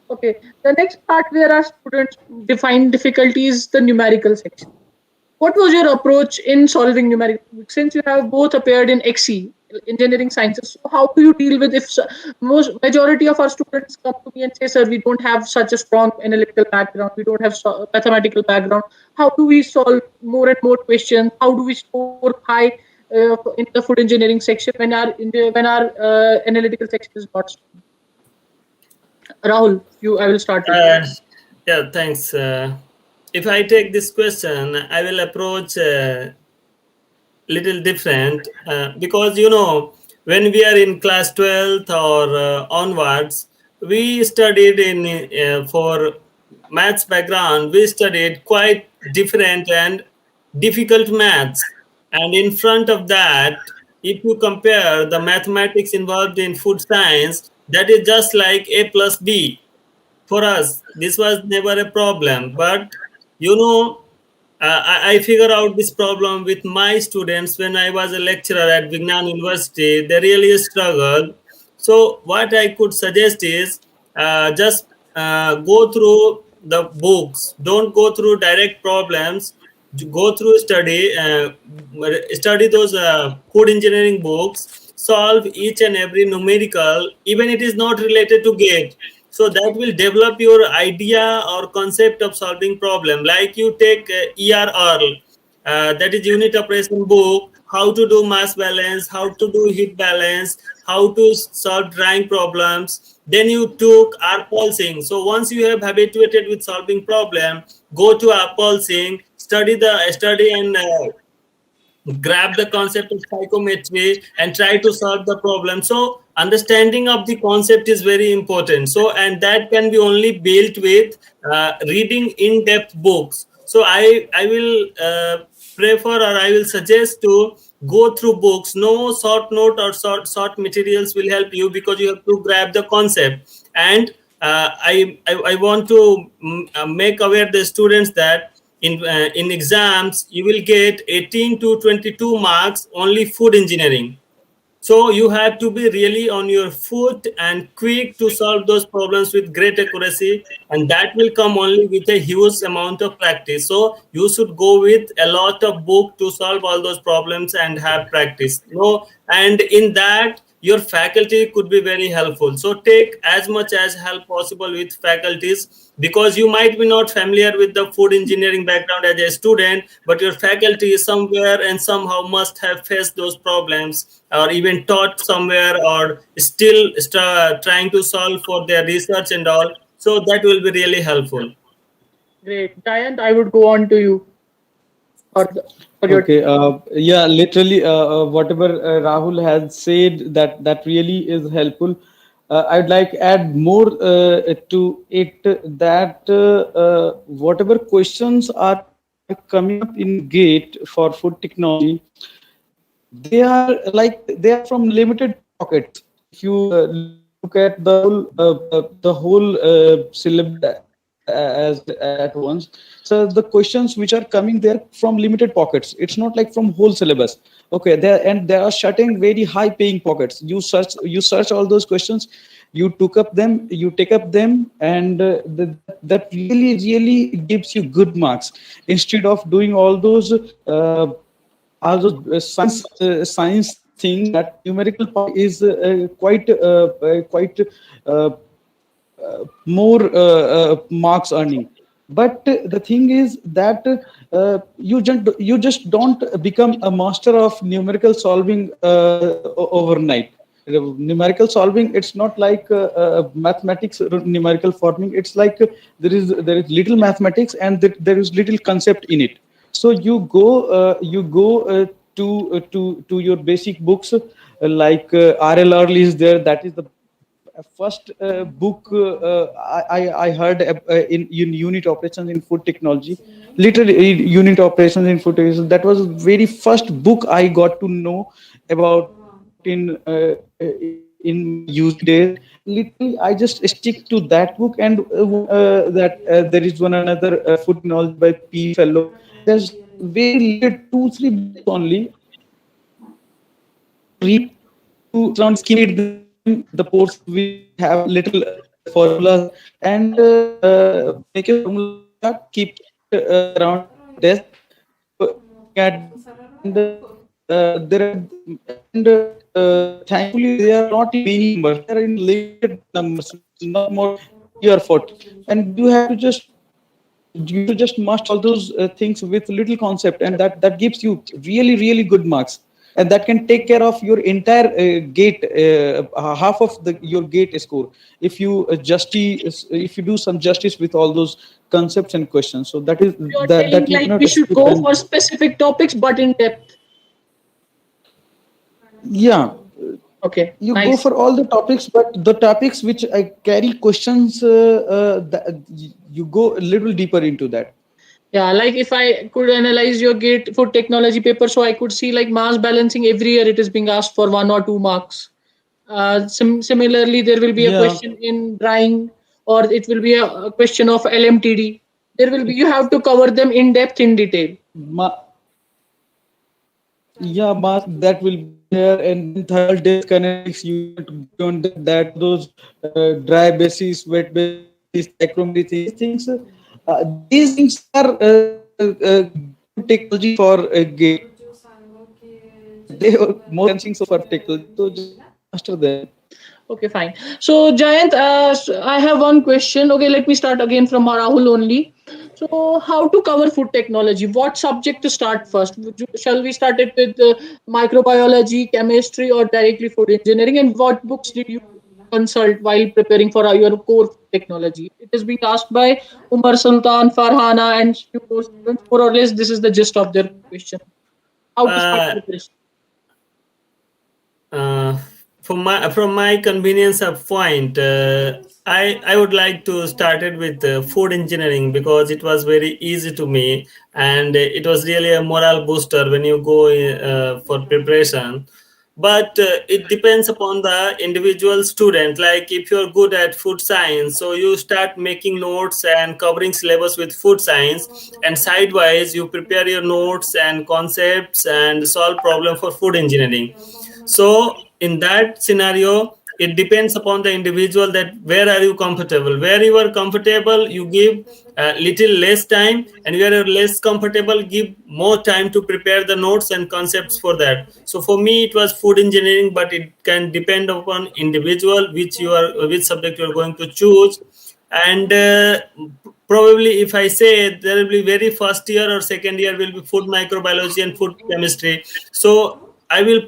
Okay. The next part where our students define difficulties, the numerical section. What was your approach in solving numerical? Since you have both appeared in XE, engineering sciences, so how do you deal with if most majority of our students come to me and say, "Sir, we don't have such a strong analytical background, we don't have mathematical background. How do we solve more and more questions? How do we score high in the food engineering section when our analytical section is not strong?" Rahul, I will start with you. Uh, yeah, thanks. If I take this question, I will approach little different because when we are in class 12th or onwards, we studied in for maths background, we studied quite different and difficult maths, and in front of that, if you compare the mathematics involved in food science, that is just like a plus b. For us this was never a problem, but you know I figure out this problem with my students when I was a lecturer at Vignan University. They really struggled. So what I could suggest is just go through the books. Don't go through direct problems. Go through study those code engineering books. Solve each and every numerical, even it is not related to gate. So that will develop your idea or concept of solving problem. Like you take ERL, that is unit operation book, how to do mass balance, how to do heat balance, how to solve drying problems. Then you took R pulsing. So once you have habituated with solving problem, go to R pulsing, study and grab the concept of psychometry and try to solve the problem. So understanding of the concept is very important. So and that can be only built with reading in-depth books. So I will prefer, or I will suggest to go through books. No short note or short materials will help you, because you have to grab the concept. And I want to make aware the students that in exams you will get 18 to 22 marks only food engineering. So you have to be really on your foot and quick to solve those problems with great accuracy, and that will come only with a huge amount of practice. So you should go with a lot of book to solve all those problems and have practice. And in that your faculty could be very helpful. So take as much as help possible with faculties, because you might be not familiar with the food engineering background as a student, but your faculty somewhere and somehow must have faced those problems, or even taught somewhere, or still trying to solve for their research and all. So that will be really helpful. Great. Giant, I would go on to you for your. Okay. Yeah. Literally, whatever Rahul has said, that really is helpful. I'd like add more to it, that whatever questions are coming up in GATE for food technology, they are from limited pockets. If you look at the whole syllabus as at once, so the questions which are coming there from limited pockets, it's not like from whole syllabus. Okay, there are certain very high paying pockets. You search all those questions, you take up them, and that really gives you good marks, instead of doing all those science thing. That numerical part is quite more marks earning. But the thing is that you just don't become a master of numerical solving overnight. Numerical solving, it's not like mathematics numerical forming. It's like there is little mathematics, and there is little concept in it. So you go to your basic books, like RL Early is there. That is the first book I heard in unit operations in food technology. Literally, unit operations in food technology. That was very first book I got to know about in in my UG days. Literally, I just stick to that book, and that there is one another food technology by P. Fellow. There's very limited 2 3 books only. Read to around skim read them, the portions which have little formulas, and make a formula chart, keep it around desk, looking at them, and there are, and thankfully they are not in many numbers, they are in limited numbers, not more 30 or 40, and you have to just master all those things with little concept, and that gives you really really good marks, and that can take care of your entire gate, half of the your gate score, if you if you do some justice with all those concepts and questions. So that is You're that telling you like cannot we should skip. go And for specific topics, but in depth. yeah, Okay, you go nice. for all the topics, but the topics which carry questions, you go a little deeper into that. Yeah, like if I could analyze your gate food technology paper, so I could see like mass balancing every year it is being asked for 1 or 2 marks. Similarly, there will be a Yeah. question in drying, or it will be a question of LMTD. There will be you have to cover them in depth in detail. Ma- Yeah, mass that will be there, and then thermal disk kinetics. You can't go beyond that. All those dry bases, wet bases, cycrometry, these things. These things are good technology for a gate. They are more conscious of our technology, so just master them. Okay, fine. So, Jayant, I have one question. Okay, let me start again from Rahul only. So, how to cover food technology? What subject to start first? Shall we start it with microbiology, chemistry, or directly food engineering? And what books did you consult while preparing for your core technology? It is being asked by Umar Sultan, Farhana, and few more students. More or less, this is the gist of their question. How to start Uh, preparation? Uh, from my convenience of point, I would like to start it with food engineering because it was very easy to me, and it was really a moral booster when you go for preparation. But it depends upon the individual student. Like if you're good at food science, so you start making notes and covering syllabus with food science, and sidewise you prepare your notes and concepts and solve problem for food engineering. So in that scenario, it depends upon the individual that where are you comfortable. Where you are comfortable, you give a little less time, and where you're less comfortable, give more time to prepare the notes and concepts for that. So for me, it was food engineering, but it can depend upon individual which subject you are going to choose. And probably if I say there will be very first year or second year will be food microbiology and food chemistry, so I will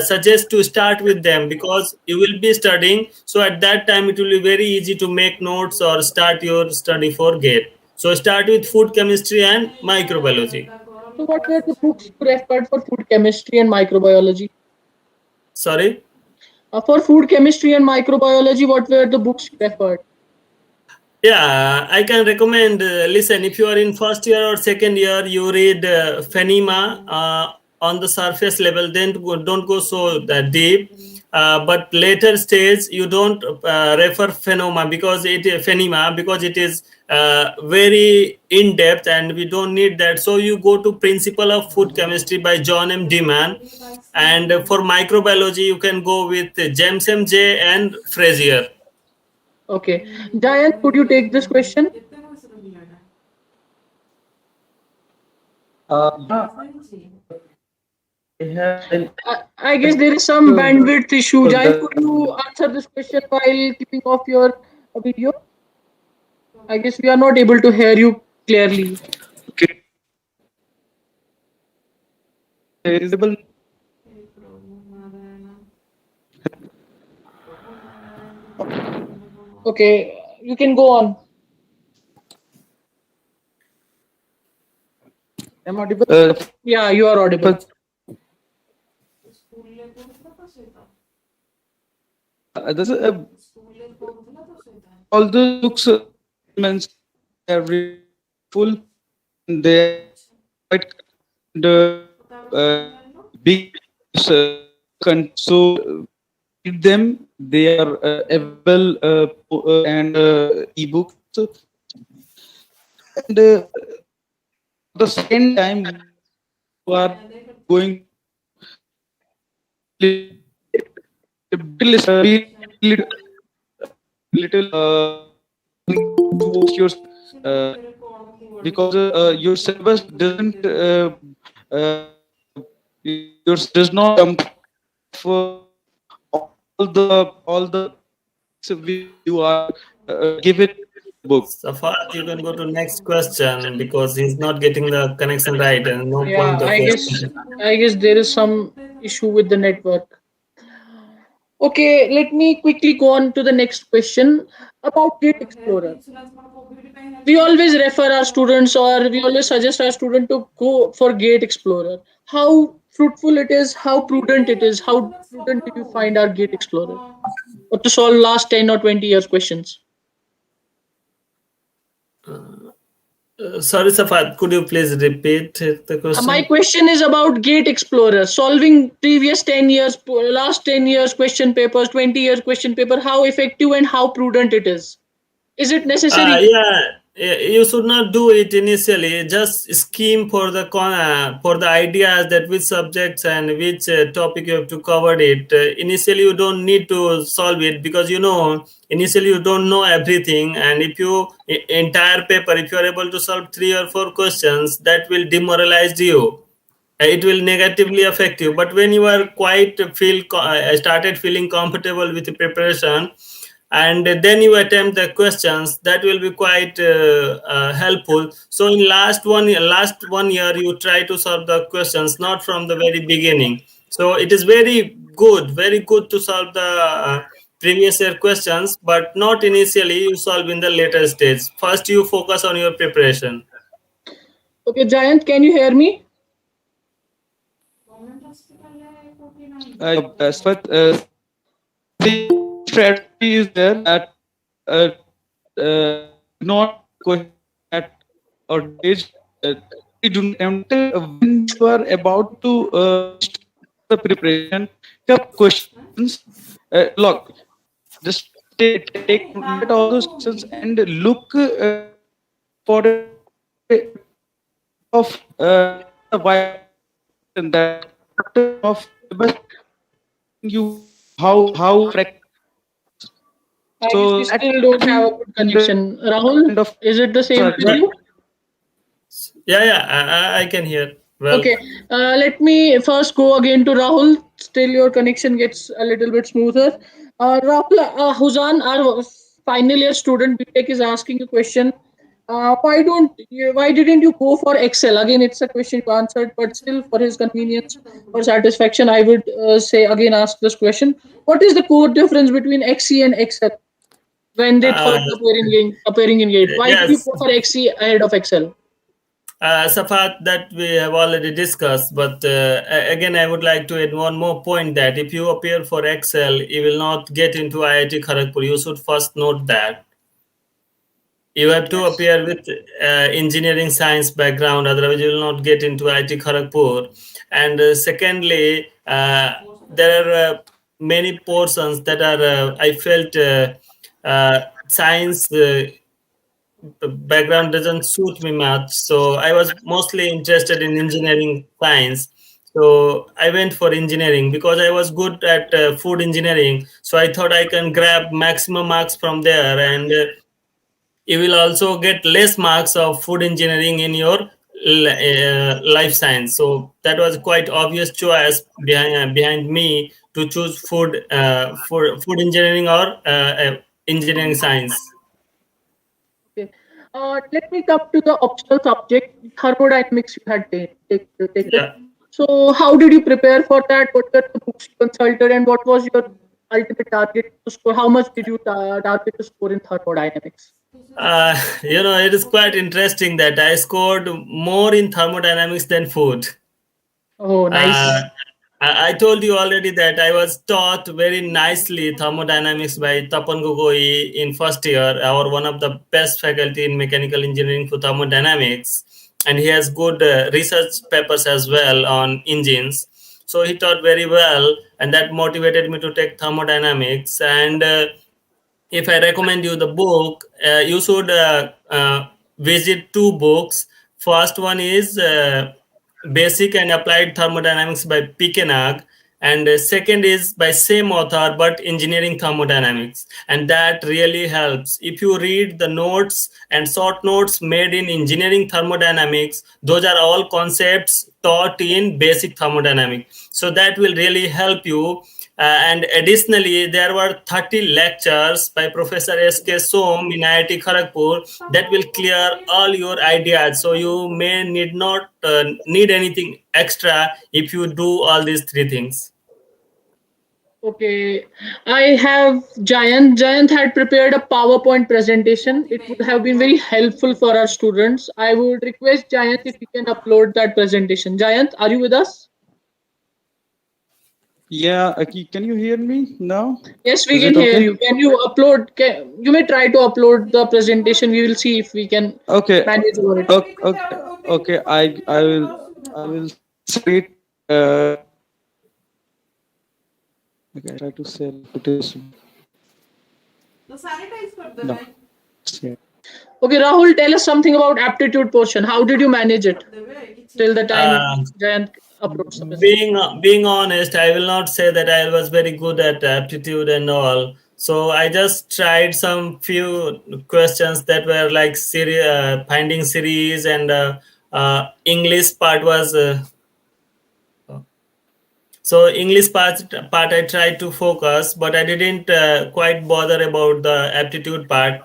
suggest to start with them because you will be studying. So at that time, it will be very easy to make notes or start your study for GATE. So start with food chemistry and microbiology. So, what were the books you referred for food chemistry and microbiology? Sorry. For food chemistry and microbiology, what were the books you referred? Yeah, I can recommend. Listen, if you are in first year or second year, you read Phenema on the surface level. Then don't go so deep. But later stage, you don't refer Phenema because it is very in depth, and we don't need that. So you go to Principle of Food Chemistry by John M. Deman, and for microbiology, you can go with James M. J. and Frazier. Okay. Jayant, could you take this question? Yeah, I have. I guess there is some bandwidth issue. Jayant, The could you answer this question while keeping off your video? I guess we are not able to hear you clearly. okay, is able. Okay, you can go on. Am I audible? Yeah, you are audible. But this is all those books mentioned are really full. They are quite the big so read them. They are available and ebooks. And the second time you are going little towards your because your syllabus doesn't uh, yours does not come for all the which you are given book. Safat, you can go to next question because he's not getting the connection right and no Yeah, point of question. I guess there is some issue with the network. Okay, let me quickly go on to the next question about Git Explorer. We always refer our students, or we always suggest our student to go for Gate Explorer. How fruitful it is, how prudent it is, how prudent did you find our Gate Explorer, or to solve last 10 or 20 years questions? Sorry, Safat, could you please repeat the question? My question is about Gate Explorer, solving previous 10 years, last 10 years question papers, 20 years question paper, how effective and how prudent it is. Is it necessary? You should not do it initially. Just scheme for the for the ideas that which subjects and which topic you have to cover it. Initially, you don't need to solve it because initially you don't know everything. And if you entire paper, if you are able to solve 3 or 4 questions, that will demoralize you. It will negatively affect you. But when you are started feeling comfortable with the preparation, and then you attempt the questions, that will be quite helpful. So in last 1 year you try to solve the questions not from the very beginning. So it is very good to solve the previous year questions, but not initially. You solve in the later stage. First you focus on your preparation. Okay, Giant, can you hear me? But the strategy is there that not question at or stage. You do not when you are about to start the preparation, the questions. Look, just take note at all those questions and look for of the why that of you how I guess so we still don't have a good connection. Rahul, is it the same with you? Yeah, I can hear well. Okay, let me first go again to Rahul. Still, your connection gets a little bit smoother. Rahul, Huzan, our final year student BTech is asking a question. Why didn't you go for Excel? Again, it's a question you answered, but still, for his convenience or satisfaction, I would say again ask this question: what is the core difference between XE and Excel when they thought appearing in Gate? Why did you Yes, go for XE ahead of Excel? Safat, that we have already discussed, but again, I would like to add one more point that if you appear for Excel, you will not get into IIT Kharagpur. You should first note that. You have to appear with engineering science background, otherwise you will not get into IIT Kharagpur. And secondly, there are many portions that are, I felt, science background doesn't suit me much. So I was mostly interested in engineering science. So I went for engineering because I was good at food engineering. So I thought I can grab maximum marks from there, and you will also get less marks of food engineering in your life science. So that was quite obvious choice behind me to choose food engineering or engineering science. Okay. Let me come to the optional subject, thermodynamics you had taken. Yeah. So, how did you prepare for that? What were the books you consulted, and what was your ultimate target to score? How much did you target to score in thermodynamics? It is quite interesting that I scored more in thermodynamics than food. Oh, Uh, nice. I told you already that I was taught very nicely thermodynamics by Tapan Gogoi in first year, our one of the best faculty in mechanical engineering for thermodynamics, and he has good research papers as well on engines. So he taught very well, and that motivated me to take thermodynamics. And if I recommend you the book, you should visit two books. First one is Basic and Applied Thermodynamics by Pikenag, and second is by same author but Engineering Thermodynamics, and that really helps. If you read the notes and short notes made in Engineering Thermodynamics, those are all concepts taught in Basic Thermodynamics, so that will really help you. And additionally, there were 30 lectures by Professor S.K. Som in IIT Kharagpur that will clear all your ideas. So you may need not need anything extra if you do all these three things. Okay, I have Giant. Giant had prepared a PowerPoint presentation. It would have been very helpful for our students. I would request Giant if you can upload that presentation. Giant, are you with us? Yeah, can you hear me now? Yes, we Is can it hear okay? you. Can you upload? You may try to upload the presentation. We will see if we can Okay. manage over it. Okay. I will send it. Okay, I try to sell footage. No. Yeah. Okay, Rahul, tell us something about aptitude portion. How did you manage it till the time Giant uploads the presentation? Being honest, I will not say that I was very good at aptitude and all. So I just tried some few questions that were like finding series, and English part was. So English part I tried to focus, but I didn't quite bother about the aptitude part.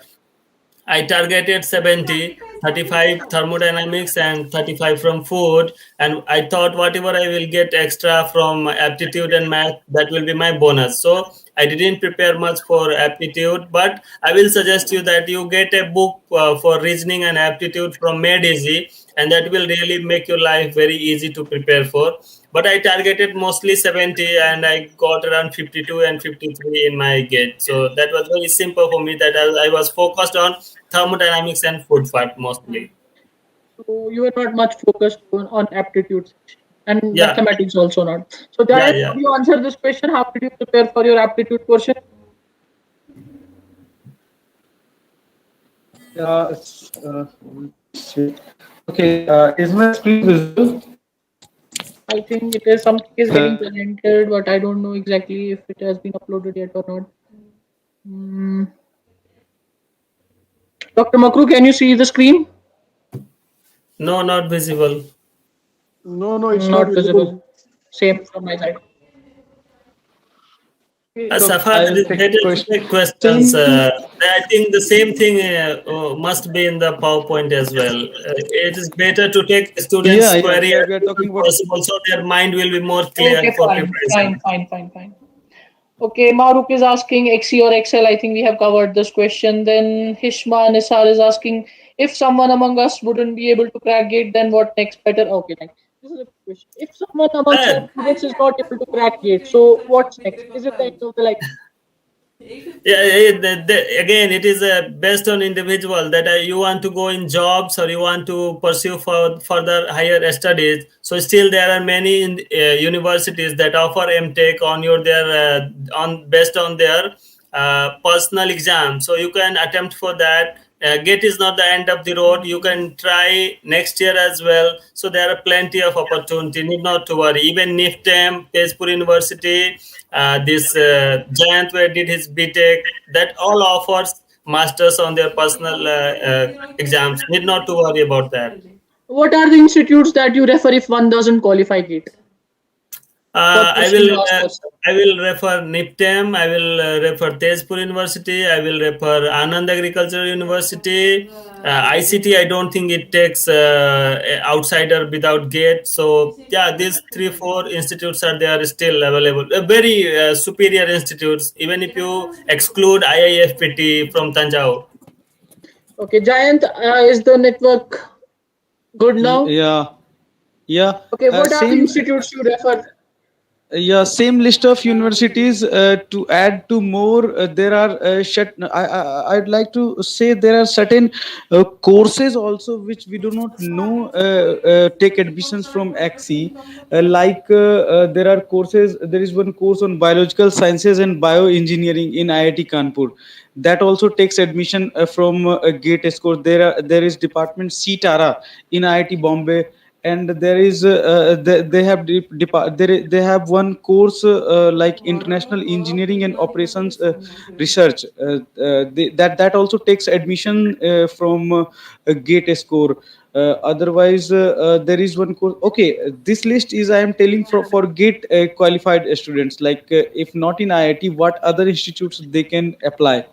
I targeted 70, 35 thermodynamics and 35 from food. And I thought whatever I will get extra from aptitude and math, that will be my bonus. So I didn't prepare much for aptitude, but I will suggest you that you get a book for reasoning and aptitude from Made Easy, and that will really make your life very easy to prepare for. But I targeted mostly 70, and I got around 52 and 53 in my gate. So that was very simple for me, that I was focused on thermodynamics and food part mostly. So you were not much focused on aptitude section and Yeah, mathematics also not. So yeah, Giant, yeah. could you answer this question? How did you prepare for your aptitude portion? Shit. Okay, is my screen visible? I think it is something is getting presented, but I don't know exactly if it has been uploaded yet or not. Dr. Makru, can you see the screen? No, not visible. No, it's not Not visible. visible. Same from my side. So Safar, I there will is take better to question. take questions. I think the same thing must be in the PowerPoint as well. It is better to take students' Yeah. query We as are soon as talking about. possible, so their mind will be more clear Okay, for fine, preparation. fine, fine, fine, fine. Okay, Maruk is asking XE or XL. I think we have covered this question. Then Hishma Nisar is asking if someone among us wouldn't be able to crack gate, then what next? Better. Okay, like this is a question. If someone amongst our Uh, students is not able to crack gate, so what's next? Is it the end of the line? Again, it is based on individual, that you want to go in jobs or you want to pursue for further higher studies. So still there are many universities that offer MTech on their on based on their personal exam. So you can attempt for that. GATE is not the end of the road. You can try next year as well. So there are plenty of opportunity. Need not to worry. Even NIFTEM, Tezpur University, this Giant where did his BTech, that all offers masters on their personal exams. Need not to worry about that. What are the institutes that you refer if one doesn't qualify gate? What I question will you ask us? I will refer NIPTEM. I will refer Tezpur University. I will refer Anand Agricultural University. ICT. I don't think it takes outsider without gate. So yeah, these 3 4 institutes are there still available. Very superior institutes. Even if you exclude IIFPT from Tanjore. Okay, Giant, is the network good now? Yeah. Okay, what are the Same. institutes you refer? Yeah, same list of universities. To add to more, there are I'd like to say there are certain courses also which we do not know take admissions from XE. There are courses. There is one course on biological sciences and bioengineering in IIT Kanpur. That also takes admission from GATE score. There is department CTARA in IIT Bombay, and there is they have they have one course like international engineering and operations research, that also takes admission from GATE score. Otherwise, there is one course. Okay, this list is I am telling for GATE qualified students. If not in IIT, what other institutes they can apply?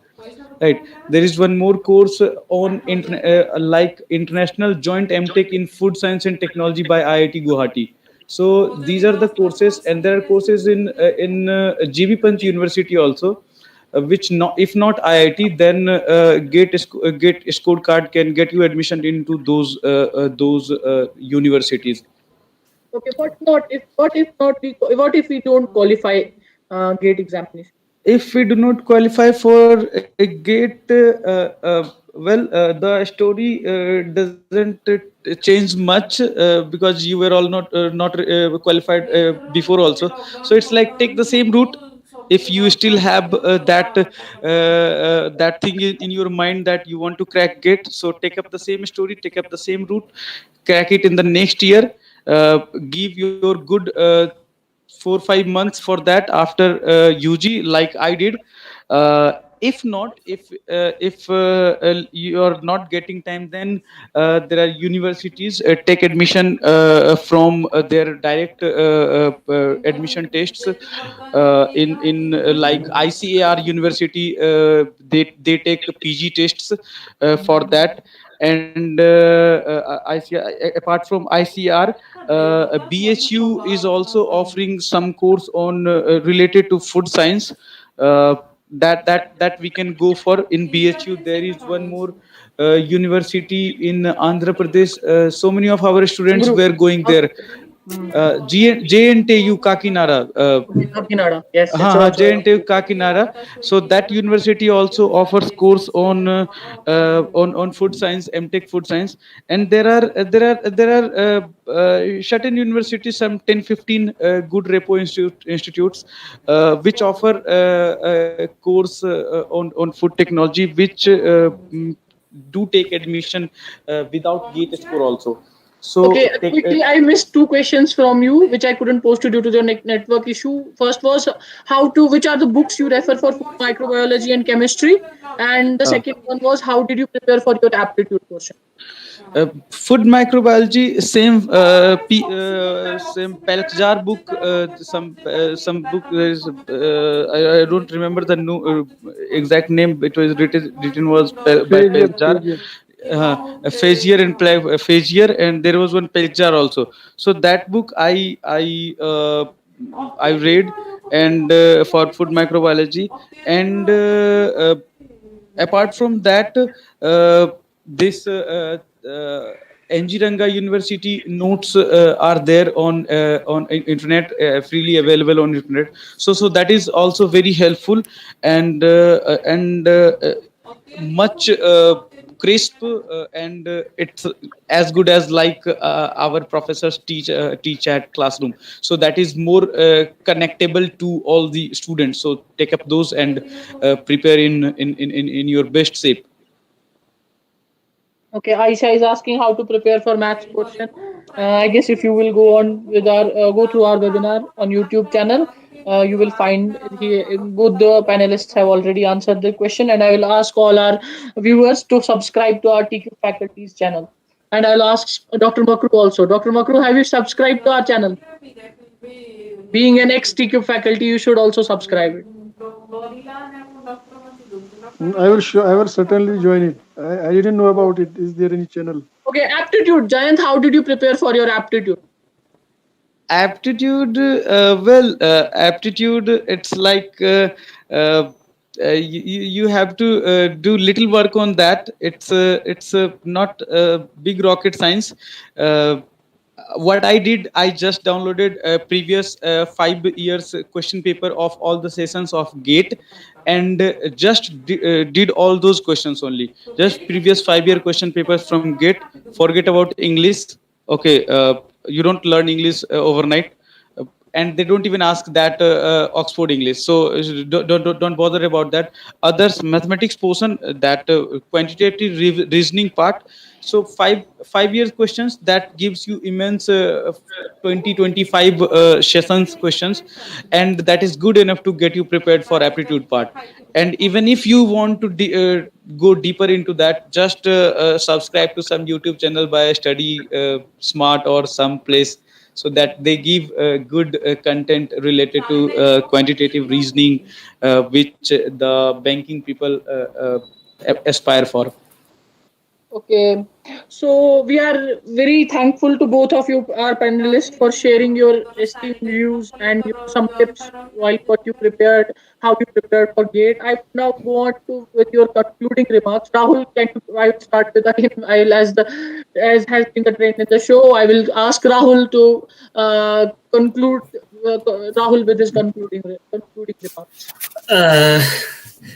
Right. There is one more course on international joint MTech in food science and technology by IIT Guwahati. So these are the courses, and there are courses in GB Panch University also, which not, if not IIT, then GATE scorecard can get you admission into those universities. Okay, what if we don't qualify gate examination? If we do not qualify for a gate, the story doesn't change much, because you were all not qualified before also. So it's like take the same route. If you still have that thing in your mind that you want to crack gate, so take up the same story, take up the same route, crack it in the next year. Give your good 4 5 months for that after UG, like I did. If not, if you are not getting time, then there are universities take admission from their direct admission tests in like ICAR University. They take PG tests for that. And ICR, apart from ICR, BHU is also offering some course on related to food science. That we can go for in BHU. There is one more university in Andhra Pradesh. So many of our students Guru. were going there. JNTU Kakinada. Kakinada. Yes, it's हाँ also. JNTU Kakinada. So that university also offers course on food science, MTech food science. And there are certain universities, some 10 15 good repo institutes which offer a course on food technology, which do take admission without GATE score also. So Okay, quickly, I missed two questions from you, which I couldn't post to due to the network issue. First was which are the books you refer for food microbiology and chemistry, and the second one was how did you prepare for your aptitude portion? Food microbiology, same Pelkjar book. Some book is I don't remember the exact name. It was written was by Failure, Pelkjar. failure. Fazier, and there was one Pelkjar also. So that book I read, and for food microbiology. And apart from that, this NG Ranga University notes are there on internet, freely available on internet. So that is also very helpful, and much crisp, and it's as good as like our professors teach at classroom. So that is more connectable to all the students. So take up those and prepare in your best shape. Okay, Aisha is asking how to prepare for maths portion. I guess if you will go on with our go through our webinar on YouTube channel, you will find both the panelists have already answered the question, and I will ask all our viewers to subscribe to our TEQIP Faculties channel. And I'll ask Dr. Makru also. Dr. Makru, have you subscribed to our channel? Being an ex-TEQIP faculty, you should also subscribe it. I will certainly join it. I didn't know about it. Is there any channel? Okay, aptitude. Jayant, how did you prepare for your aptitude? Aptitude, aptitude, it's like you have to do little work on that. It's not big rocket science. what I did, I just downloaded previous 5 years question paper of all the sessions of GATE, and did all those questions only. Just previous 5 year question papers from GATE. Forget about English. Okay, you don't learn English overnight. Uh, and they don't even ask that Oxford English. So don't bother about that. Others mathematics portion, that quantitative reasoning part. So five years questions that gives you immense 20 25 sessions questions, and that is good enough to get you prepared for aptitude part. And even if you want to go deeper into that, just subscribe to some YouTube channel by Study Smart or some place, so that they give good content related to quantitative reasoning, which the banking people aspire for. Okay, so we are very thankful to both of you, our panelists, for sharing your esteemed views and some tips while what you prepared, how you prepared for GATE. I will now go on to with your concluding remarks. Rahul, can you, I will start with him. I will, as has been the trend in the show, I will ask Rahul to conclude. Rahul with his concluding remarks. Uh,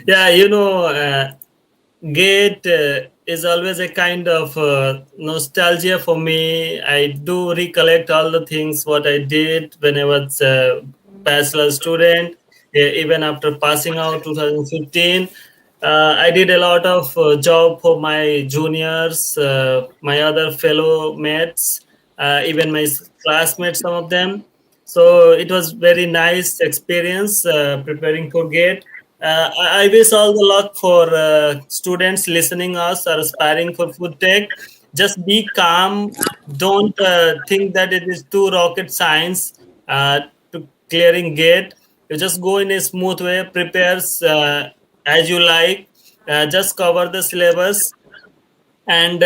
yeah, Gate is always a kind of nostalgia for me. I do recollect all the things what I did when I was a bachelor student, even after passing out 2015. I did a lot of job for my juniors, my other fellow mates, even my classmates, some of them. So it was very nice experience preparing for GATE. I wish all the luck for students listening us or aspiring for food tech. Just be calm. Don't think that it is too rocket science to clearing GATE. You just go in a smooth way, prepares as you like. Just cover the syllabus and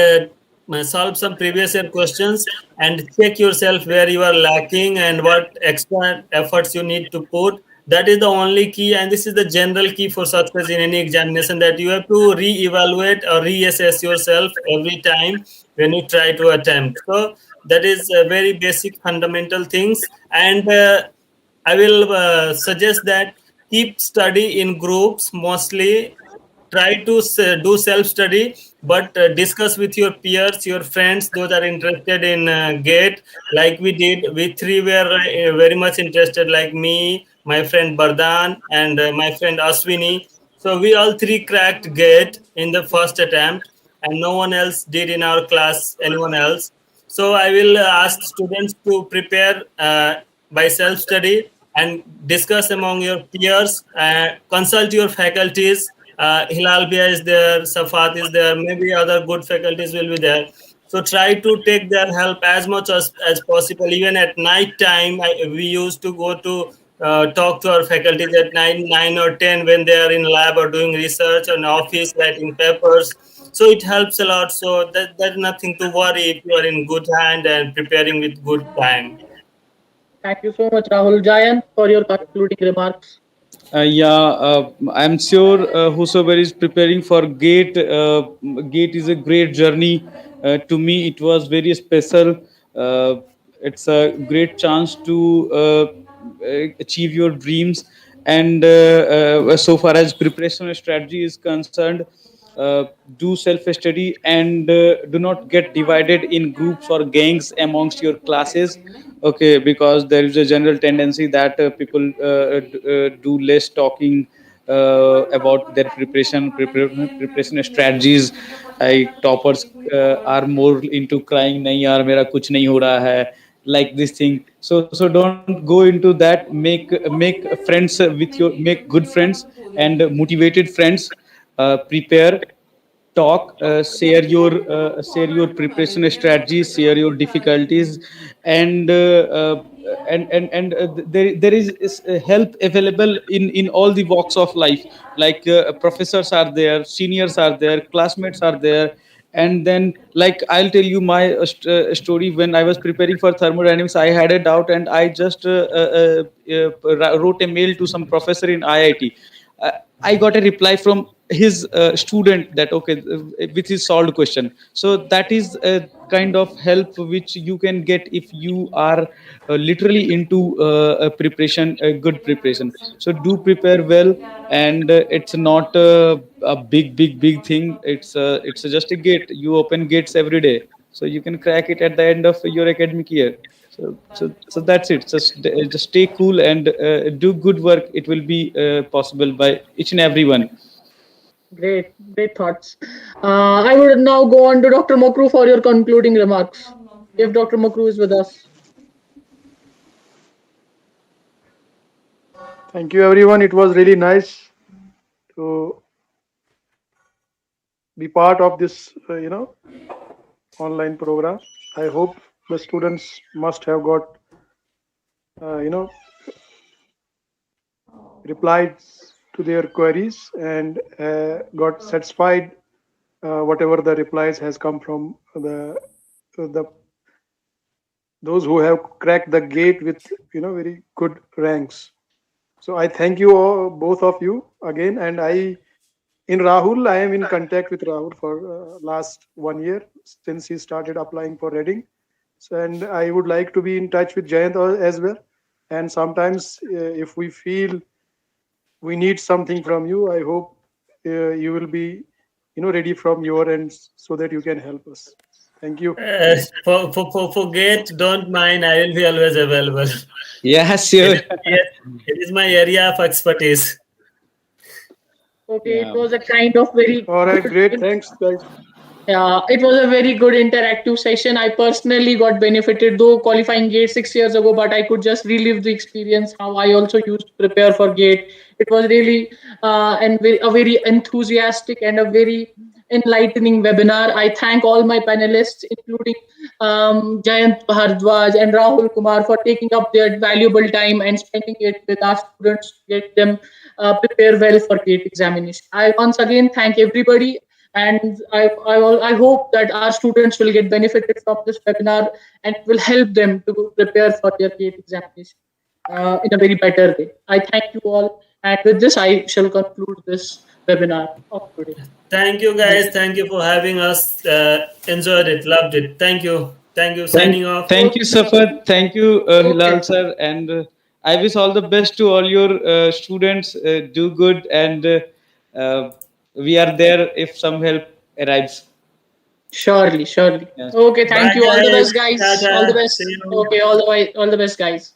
solve some previous year questions and check yourself where you are lacking and what extra efforts you need to put. That is the only key, and this is the general key for success in any examination, that you have to re-evaluate or reassess yourself every time when you try to attempt. So that is very basic fundamental things. And I will suggest that keep study in groups mostly. Try to do self study, but discuss with your peers, your friends, those are interested in GATE. Like we did, we three were very much interested, like me, my friend Bardan, and my friend Aswini. So we all three cracked GATE in the first attempt, and no one else did in our class, anyone else. So I will ask students to prepare by self study and discuss among your peers, consult your faculties. Hilal Bia is there, Safat is there, maybe other good faculties will be there. So try to take their help as much as possible. Even at night time, we used to go to talk to our faculties at 9 or 10 when they are in lab or doing research or in office writing papers. So it helps a lot. So there's nothing to worry if you are in good hand and preparing with good time. Thank you so much, Rahul. Jayan, for your concluding remarks. I'm sure whosoever is preparing for GATE, GATE is a great journey. To me, it was very special. It's a great chance to achieve your dreams. And so far as preparation strategy is concerned, do self study, and do not get divided in groups or gangs amongst your classes. Okay, because there is a general tendency that people do less talking about their preparation strategies. Like toppers are more into crying, nahi yaar mera kuch nahi ho raha hai, like this thing. So don't go into that. Make friends with your, make good friends and motivated friends. Prepare, talk, share your preparation strategies, share your difficulties. And there is help available in all the walks of life. Like professors are there, seniors are there, classmates are there. And then, like, I'll tell you my story. When I was preparing for thermodynamics, I had a doubt, and I just wrote a mail to some professor in IIT. I got a reply from his student that okay with his solved question. So that is a kind of help which you can get if you are literally into a preparation, a good preparation. So do prepare well, and it's not a big thing. It's just a gate. You open gates every day, so you can crack it at the end of your academic year. So that's it. Just stay cool and do good work. It will be possible by each and everyone. Great, great thoughts. I would now go on to Dr. Mokru for your concluding remarks. If Dr. Mokru is with us. Thank you, everyone. It was really nice to be part of this, online program. I hope the students must have got, uh, replies to their queries and got satisfied whatever the replies has come from the those who have cracked the gate with very good ranks. So I thank you all, both of you again, and in Rahul, I am in contact with Rahul for last 1 year since he started applying for Reading. So, and I would like to be in touch with Jayant as well. And sometimes, if we feel we need something from you, I hope you will be, ready from your end so that you can help us. Thank you. For Gate, don't mind. I will be always available. Yeah, sure. It is my area of expertise. Okay, Yeah. it was a kind of very All right, good. great. Thanks, guys. Yeah, it was a very good interactive session. I personally got benefited, though qualifying GATE 6 years ago, but I could just relive the experience how I also used to prepare for GATE. It was really a very enthusiastic and a very enlightening webinar. I thank all my panelists, including Jayant Bhardwaj and Rahul Kumar, for taking up their valuable time and spending it with our students to get them prepare well for GATE examination. I once again thank everybody, and I hope that our students will get benefited from this webinar and it will help them to prepare for their GATE examination in a very better way. I thank you all, and with this I shall conclude this webinar of today. Thank you, guys. Thank you for having us. Enjoyed it. Loved it. Thank you. Thank you. Signing off. Thank you, Safar. Thank you, Hilal sir. And I wish all the best to all your students. Do good, and we are there if some help arrives. Surely, surely. Yes. Okay, thank Bye, you. All the guys. best, guys. All the Tata. best. See you. Okay, all the best, guys.